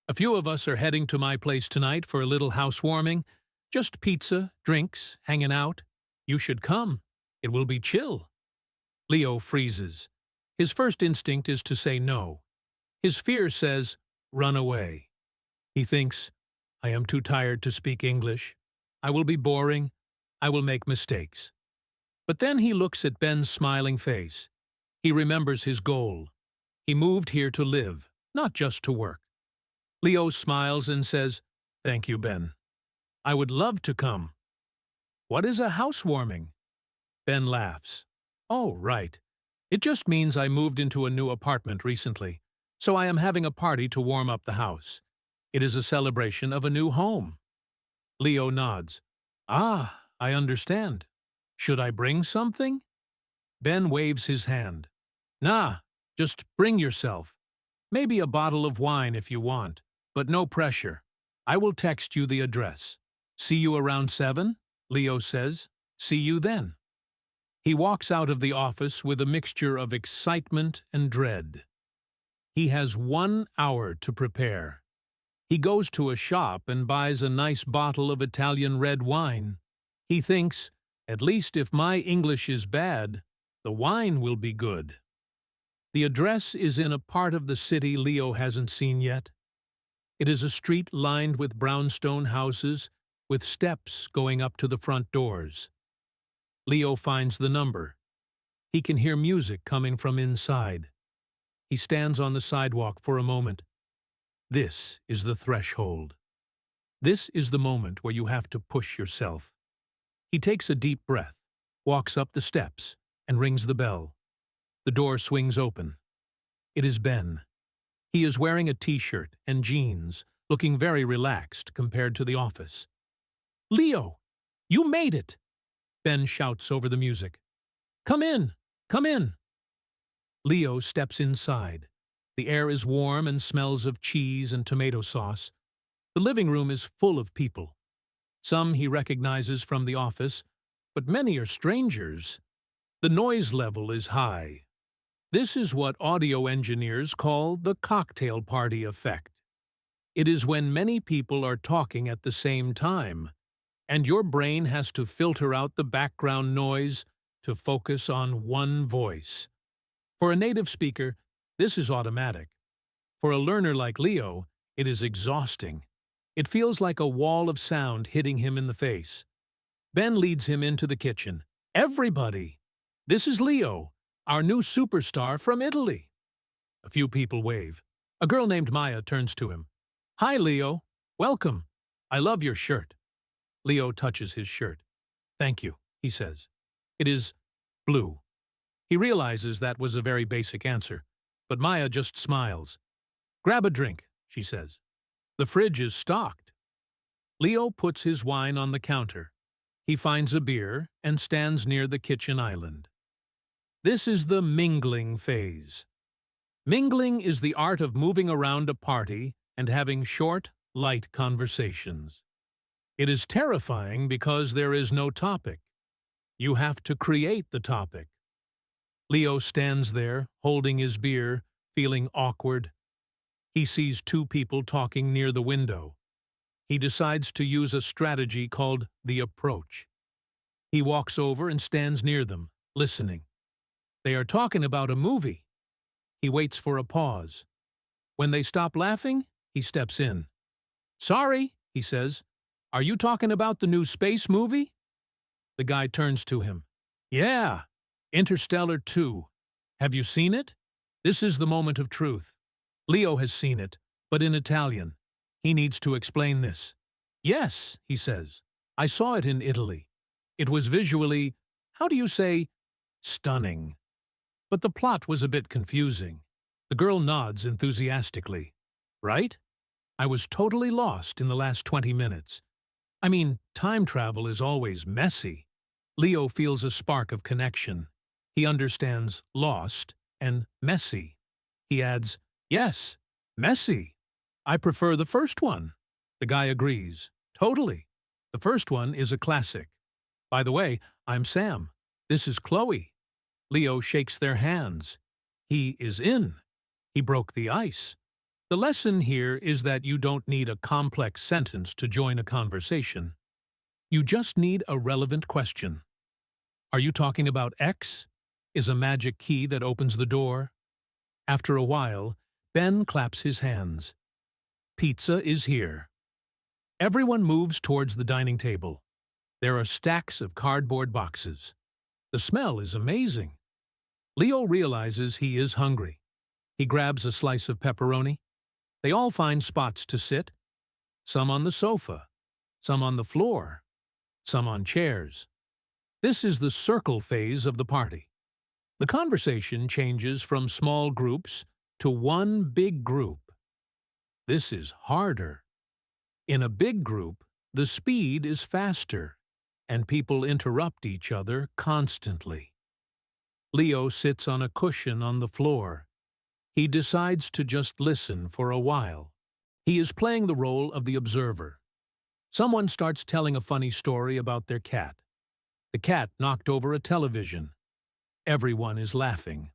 A few of us are heading to my place tonight for a little housewarming. Just pizza, drinks, hanging out. You should come. It will be chill. Leo freezes. His first instinct is to say no. His fear says, run away. He thinks, I am too tired to speak English. I will be boring. I will make mistakes. But then he looks at Ben's smiling face. He remembers his goal. He moved here to live, not just to work. Leo smiles and says, Thank you, Ben. I would love to come. What is a housewarming? Ben laughs. Oh, right. It just means I moved into a new apartment recently, so I am having a party to warm up the house. It is a celebration of a new home. Leo nods. Ah, I understand. Should I bring something? Ben waves his hand. Nah, just bring yourself. Maybe a bottle of wine if you want, but no pressure. I will text you the address. See you around 7, Leo says. See you then. He walks out of the office with a mixture of excitement and dread. He has 1 hour to prepare. He goes to a shop and buys a nice bottle of Italian red wine. He thinks, at least if my English is bad, the wine will be good. The address is in a part of the city Leo hasn't seen yet. It is a street lined with brownstone houses, with steps going up to the front doors. Leo finds the number. He can hear music coming from inside. He stands on the sidewalk for a moment. This is the threshold. This is the moment where you have to push yourself. He takes a deep breath, walks up the steps, and rings the bell. The door swings open. It is Ben. He is wearing a t-shirt and jeans, looking very relaxed compared to the office. Leo, you made it! Ben shouts over the music. Come in! Come in! Leo steps inside. The air is warm and smells of cheese and tomato sauce. The living room is full of people. Some he recognizes from the office, but many are strangers. The noise level is high. This is what audio engineers call the cocktail party effect. It is when many people are talking at the same time, and your brain has to filter out the background noise to focus on one voice. For a native speaker, this is automatic. For a learner like Leo, it is exhausting. It feels like a wall of sound hitting him in the face. Ben leads him into the kitchen. Everybody! This is Leo, our new superstar from Italy. A few people wave. A girl named Maya turns to him. Hi, Leo. Welcome. I love your shirt. Leo touches his shirt. Thank you, he says. It is blue. He realizes that was a very basic answer, but Maya just smiles. Grab a drink, she says. The fridge is stocked. Leo puts his wine on the counter. He finds a beer and stands near the kitchen island. This is the mingling phase. Mingling is the art of moving around a party and having short, light conversations. It is terrifying because there is no topic. You have to create the topic. Leo stands there, holding his beer, feeling awkward. He sees two people talking near the window. He decides to use a strategy called the approach. He walks over and stands near them, listening. They are talking about a movie. He waits for a pause. When they stop laughing, he steps in. "Sorry," he says. "Are you talking about the new space movie?" The guy turns to him. "Yeah, Interstellar 2. Have you seen it?" This is the moment of truth. Leo has seen it, but in Italian. He needs to explain this. "Yes," he says. "I saw it in Italy. It was visually, how do you say, stunning. But the plot was a bit confusing." The girl nods enthusiastically. "Right? I was totally lost in the last 20 minutes. I mean, time travel is always messy." Leo feels a spark of connection. He understands lost and messy. He adds, "Yes, messy. I prefer the first one." The guy agrees. "Totally. The first one is a classic. By the way, I'm Sam. This is Chloe." Leo shakes their hands. He is in. He broke the ice. The lesson here is that you don't need a complex sentence to join a conversation. You just need a relevant question. "Are you talking about X?" is a magic key that opens the door. After a while, Ben claps his hands. Pizza is here. Everyone moves towards the dining table. There are stacks of cardboard boxes. The smell is amazing. Leo realizes he is hungry. He grabs a slice of pepperoni. They all find spots to sit. Some on the sofa, some on the floor, some on chairs. This is the circle phase of the party. The conversation changes from small groups to one big group. This is harder. In a big group, the speed is faster, and people interrupt each other constantly. Leo sits on a cushion on the floor. He decides to just listen for a while. He is playing the role of the observer. Someone starts telling a funny story about their cat. The cat knocked over a television. Everyone is laughing.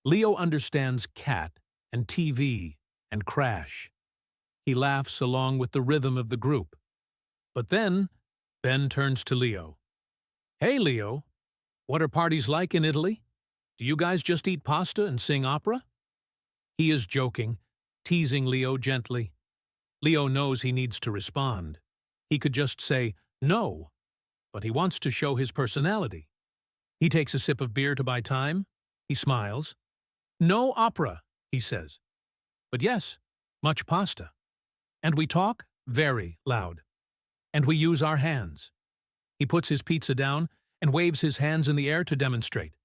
Leo understands cat and TV and crash. He laughs along with the rhythm of the group. But then, Ben turns to Leo. "Hey, Leo, what are parties like in Italy? Do you guys just eat pasta and sing opera?" He is joking, teasing Leo gently. Leo knows he needs to respond. He could just say no, but he wants to show his personality. He takes a sip of beer to buy time. He smiles. "No opera," he says. "But yes, much pasta. And we talk very loud. And we use our hands." He puts his pizza down and waves his hands in the air to demonstrate.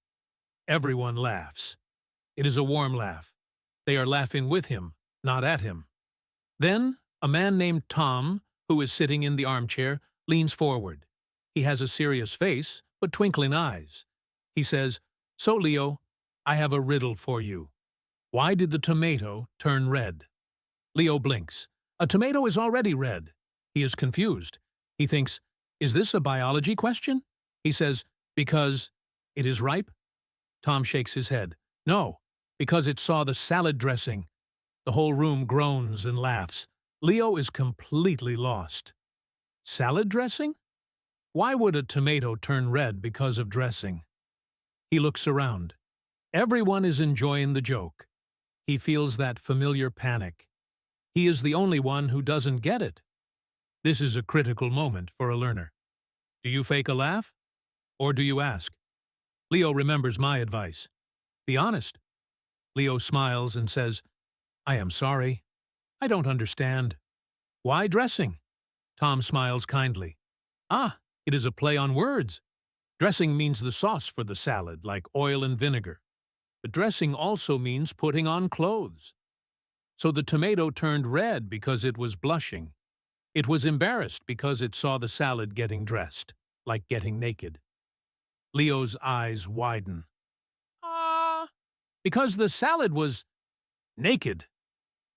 Everyone laughs. It is a warm laugh. They are laughing with him, not at him. Then, a man named Tom, who is sitting in the armchair, leans forward. He has a serious face, but twinkling eyes. He says, "So, Leo, I have a riddle for you. Why did the tomato turn red?" Leo blinks. A tomato is already red. He is confused. He thinks, "Is this a biology question?" He says, "Because it is ripe?" Tom shakes his head. "No, because it saw the salad dressing." The whole room groans and laughs. Leo is completely lost. Salad dressing? Why would a tomato turn red because of dressing? He looks around. Everyone is enjoying the joke. He feels that familiar panic. He is the only one who doesn't get it. This is a critical moment for a learner. Do you fake a laugh? Or do you ask? Leo remembers my advice. Be honest. Leo smiles and says, "I am sorry. I don't understand." "Why dressing?" Tom smiles kindly. "Ah, it is a play on words. Dressing means the sauce for the salad, like oil and vinegar. But dressing also means putting on clothes. So the tomato turned red because it was blushing. It was embarrassed because it saw the salad getting dressed, like getting naked." Leo's eyes widen. "Ah, because the salad was naked."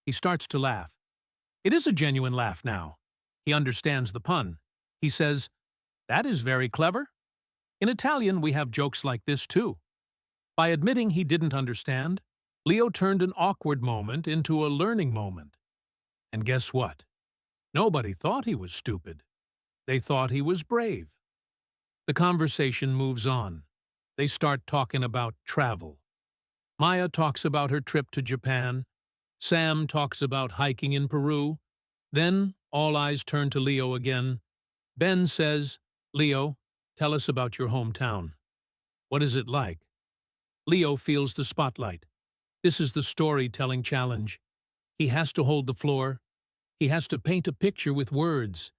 He starts to laugh. It is a genuine laugh now. He understands the pun. He says, "That is very clever." In Italian, we have jokes like this too. By admitting he didn't understand, Leo turned an awkward moment into a learning moment. And guess what? Nobody thought he was stupid. They thought he was brave. The conversation moves on. They start talking about travel. Maya talks about her trip to Japan. Sam talks about hiking in Peru. Then all eyes turn to Leo again. Ben says, "Leo, tell us about your hometown. What is it like?" Leo feels the spotlight. This is the storytelling challenge. He has to hold the floor. He has to paint a picture with words.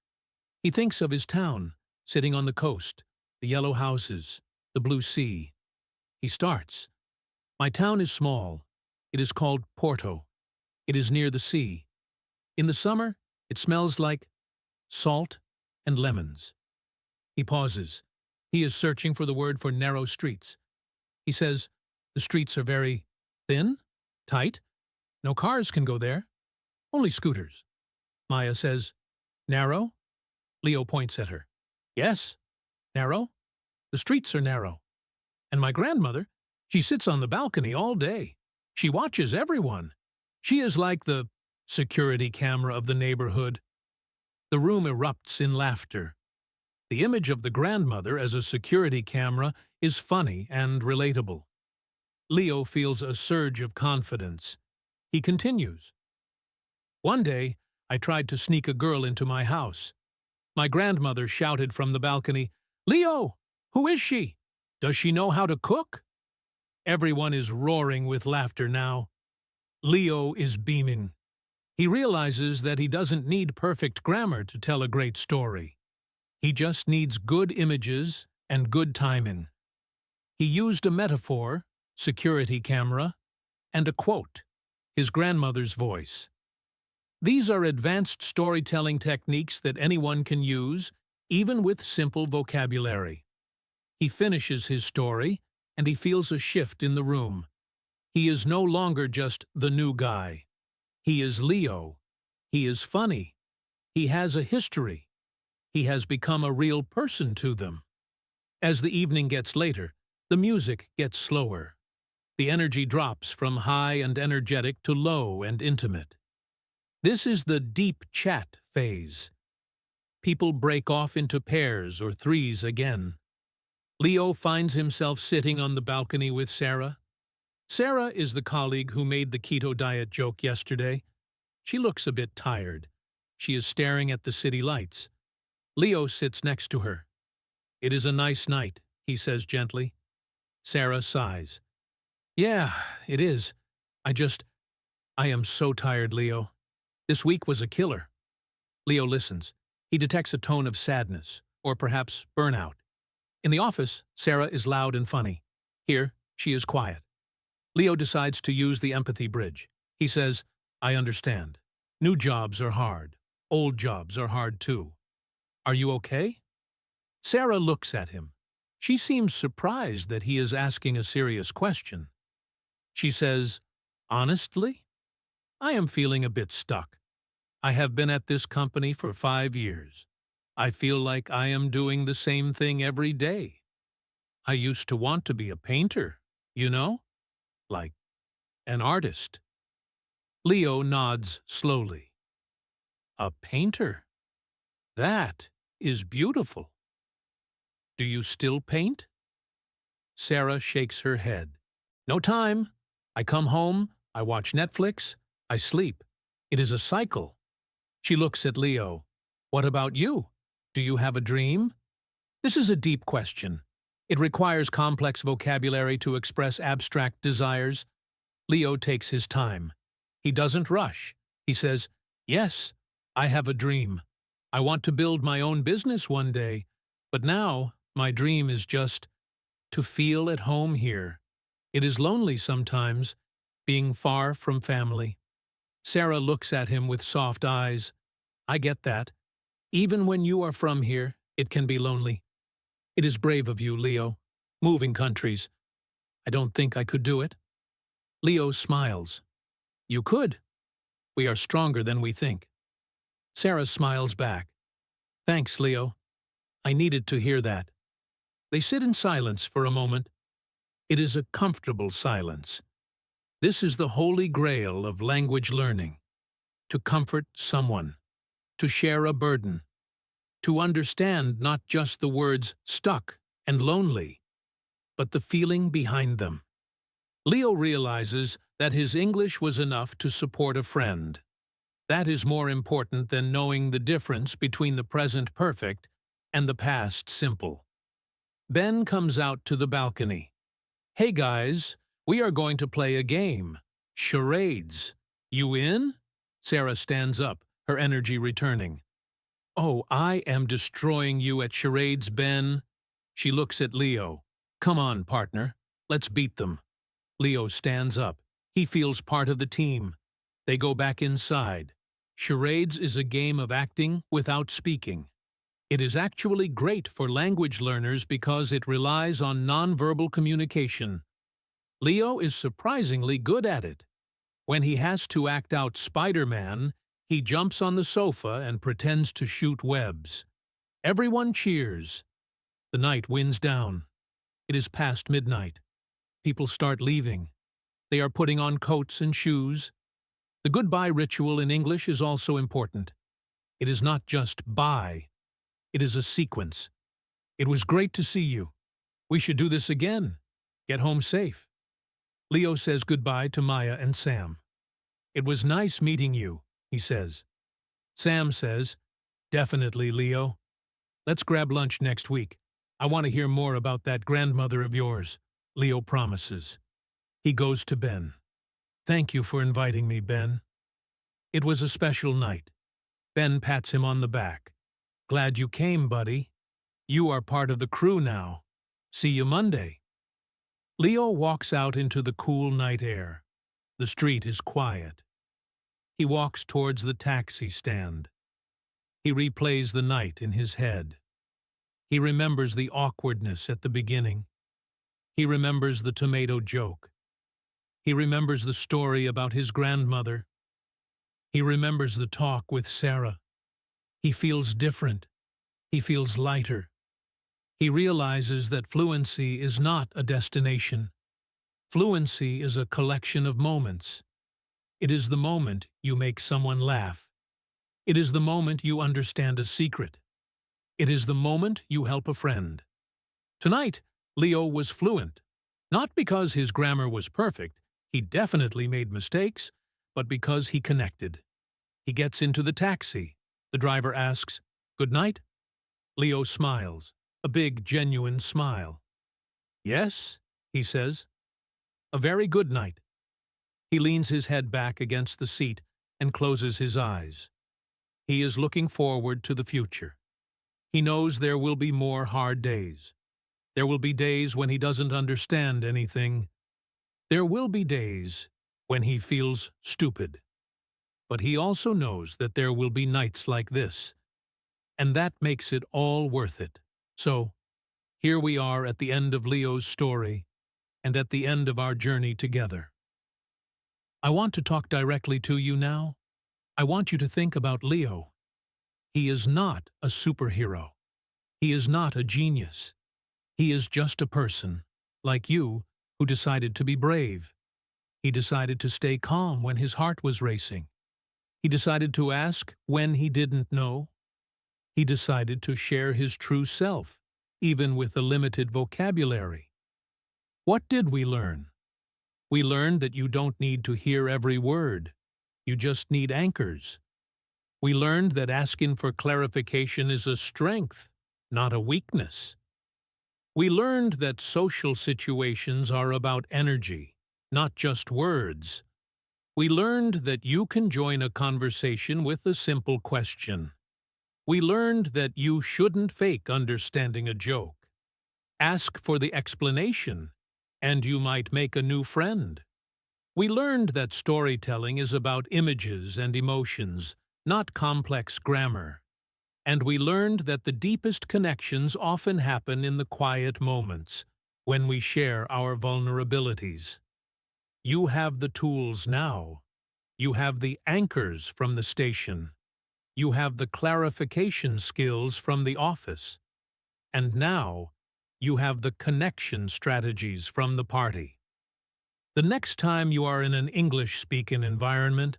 He thinks of his town, sitting on the coast, the yellow houses, the blue sea. He starts. "My town is small. It is called Porto. It is near the sea. In the summer, it smells like salt and lemons." He pauses. He is searching for the word for narrow streets. He says, "The streets are very thin, tight. No cars can go there. Only scooters." Maya says, "Narrow?" Leo points at her. "Yes, narrow. The streets are narrow. And my grandmother, she sits on the balcony all day. She watches everyone. She is like the security camera of the neighborhood." The room erupts in laughter. The image of the grandmother as a security camera is funny and relatable. Leo feels a surge of confidence. He continues. "One day, I tried to sneak a girl into my house. My grandmother shouted from the balcony, 'Leo, who is she? Does she know how to cook?' Everyone is roaring with laughter now. Leo is beaming. He realizes that he doesn't need perfect grammar to tell a great story. He just needs good images and good timing. He used a metaphor, security camera, and a quote, his grandmother's voice. These are advanced storytelling techniques that anyone can use, even with simple vocabulary. He finishes his story, and he feels a shift in the room. He is no longer just the new guy. He is Leo. He is funny. He has a history. He has become a real person to them. As the evening gets later, the music gets slower. The energy drops from high and energetic to low and intimate. This is the deep chat phase. People break off into pairs or threes again. Leo finds himself sitting on the balcony with Sarah. Sarah is the colleague who made the keto diet joke yesterday. She looks a bit tired. She is staring at the city lights. Leo sits next to her. "It is a nice night," he says gently. Sarah sighs. "Yeah, it is. I am so tired, Leo. This week was a killer." Leo listens. He detects a tone of sadness, or perhaps burnout. In the office, Sarah is loud and funny. Here, she is quiet. Leo decides to use the empathy bridge. He says, "I understand. New jobs are hard. Old jobs are hard too. Are you okay?" Sarah looks at him. She seems surprised that he is asking a serious question. She says, "Honestly, I am feeling a bit stuck. I have been at this company for 5 years. I feel like I am doing the same thing every day. I used to want to be a painter, you know? Like an artist." Leo nods slowly. "A painter? That is beautiful. Do you still paint?" Sarah shakes her head. "No time. I come home, I watch Netflix, I sleep. It is a cycle." She looks at Leo. "What about you? Do you have a dream?" This is a deep question. It requires complex vocabulary to express abstract desires. Leo takes his time. He doesn't rush. He says, "Yes, I have a dream. I want to build my own business one day, but now my dream is just to feel at home here. It is lonely sometimes, being far from family." Sarah looks at him with soft eyes. "I get that. Even when you are from here, it can be lonely. It is brave of you, Leo. Moving countries. I don't think I could do it." Leo smiles. "You could. We are stronger than we think." Sarah smiles back. "Thanks, Leo. I needed to hear that." They sit in silence for a moment. It is a comfortable silence. This is the holy grail of language learning, to comfort someone. to share a burden, to understand not just the words stuck and lonely, but the feeling behind them. Leo realizes that his English was enough to support a friend. That is more important than knowing the difference between the present perfect and the past simple. Ben comes out to the balcony. "Hey guys, we are going to play a game. Charades. You in?" Sarah stands up, her energy returning. "Oh, I am destroying you at charades, Ben." She looks at Leo. "Come on, partner. Let's beat them." Leo stands up. He feels part of the team. They go back inside. Charades is a game of acting without speaking. It is actually great for language learners because it relies on nonverbal communication. Leo is surprisingly good at it. When he has to act out Spider-Man, he jumps on the sofa and pretends to shoot webs. Everyone cheers. The night winds down. It is past midnight. People start leaving. They are putting on coats and shoes. The goodbye ritual in English is also important. It is not just bye. It is a sequence. "It was great to see you. We should do this again. Get home safe." Leo says goodbye to Maya and Sam. "It was nice meeting you," he says. Sam says, "Definitely, Leo. Let's grab lunch next week. I want to hear more about that grandmother of yours," Leo promises. He goes to Ben. "Thank you for inviting me, Ben." "It was a special night." Ben pats him on the back. "Glad you came, buddy. You are part of the crew now. See you Monday." Leo walks out into the cool night air. The street is quiet. He walks towards the taxi stand. He replays the night in his head. He remembers the awkwardness at the beginning. He remembers the tomato joke. He remembers the story about his grandmother. He remembers the talk with Sarah. He feels different. He feels lighter. He realizes that fluency is not a destination. Fluency is a collection of moments. It is the moment you make someone laugh. It is the moment you understand a secret. It is the moment you help a friend. Tonight, Leo was fluent. Not because his grammar was perfect, he definitely made mistakes, but because he connected. He gets into the taxi. The driver asks, "Good night?" Leo smiles, a big, genuine smile. "Yes," he says. "A very good night." He leans his head back against the seat and closes his eyes. He is looking forward to the future. He knows there will be more hard days. There will be days when he doesn't understand anything. There will be days when he feels stupid. But he also knows that there will be nights like this. And that makes it all worth it. So, here we are at the end of Leo's story and at the end of our journey together. I want to talk directly to you now. I want you to think about Leo. He is not a superhero. He is not a genius. He is just a person, like you, who decided to be brave. He decided to stay calm when his heart was racing. He decided to ask when he didn't know. He decided to share his true self, even with a limited vocabulary. What did we learn? We learned that you don't need to hear every word. You just need anchors. We learned that asking for clarification is a strength, not a weakness. We learned that social situations are about energy, not just words. We learned that you can join a conversation with a simple question. We learned that you shouldn't fake understanding a joke. Ask for the explanation, and you might make a new friend. We learned that storytelling is about images and emotions, not complex grammar. And we learned that the deepest connections often happen in the quiet moments, when we share our vulnerabilities. You have the tools now. You have the anchors from the station. You have the clarification skills from the office. And now, you have the connection strategies from the party. The next time you are in an English-speaking environment,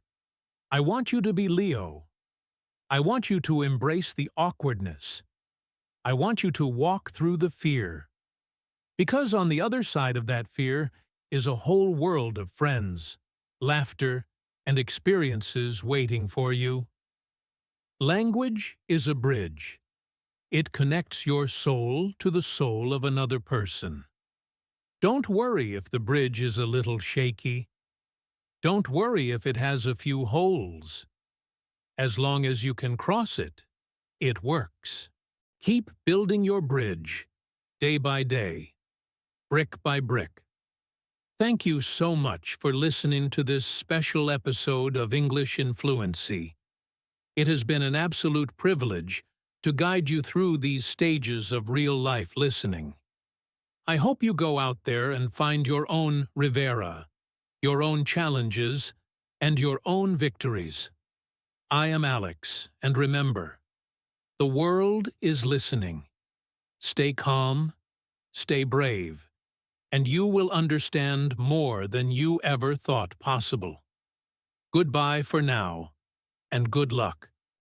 I want you to be Leo. I want you to embrace the awkwardness. I want you to walk through the fear. Because on the other side of that fear is a whole world of friends, laughter, and experiences waiting for you. Language is a bridge. It connects your soul to the soul of another person. Don't worry if the bridge is a little shaky. Don't worry if it has a few holes. As long as you can cross it, it works. Keep building your bridge, day by day, brick by brick. Thank you so much for listening to this special episode of English in Fluency. It has been an absolute privilege to guide you through these stages of real-life listening. I hope you go out there and find your own Rivera, your own challenges, and your own victories. I am Alex, and remember, the world is listening. Stay calm, stay brave, and you will understand more than you ever thought possible. Goodbye for now, and good luck.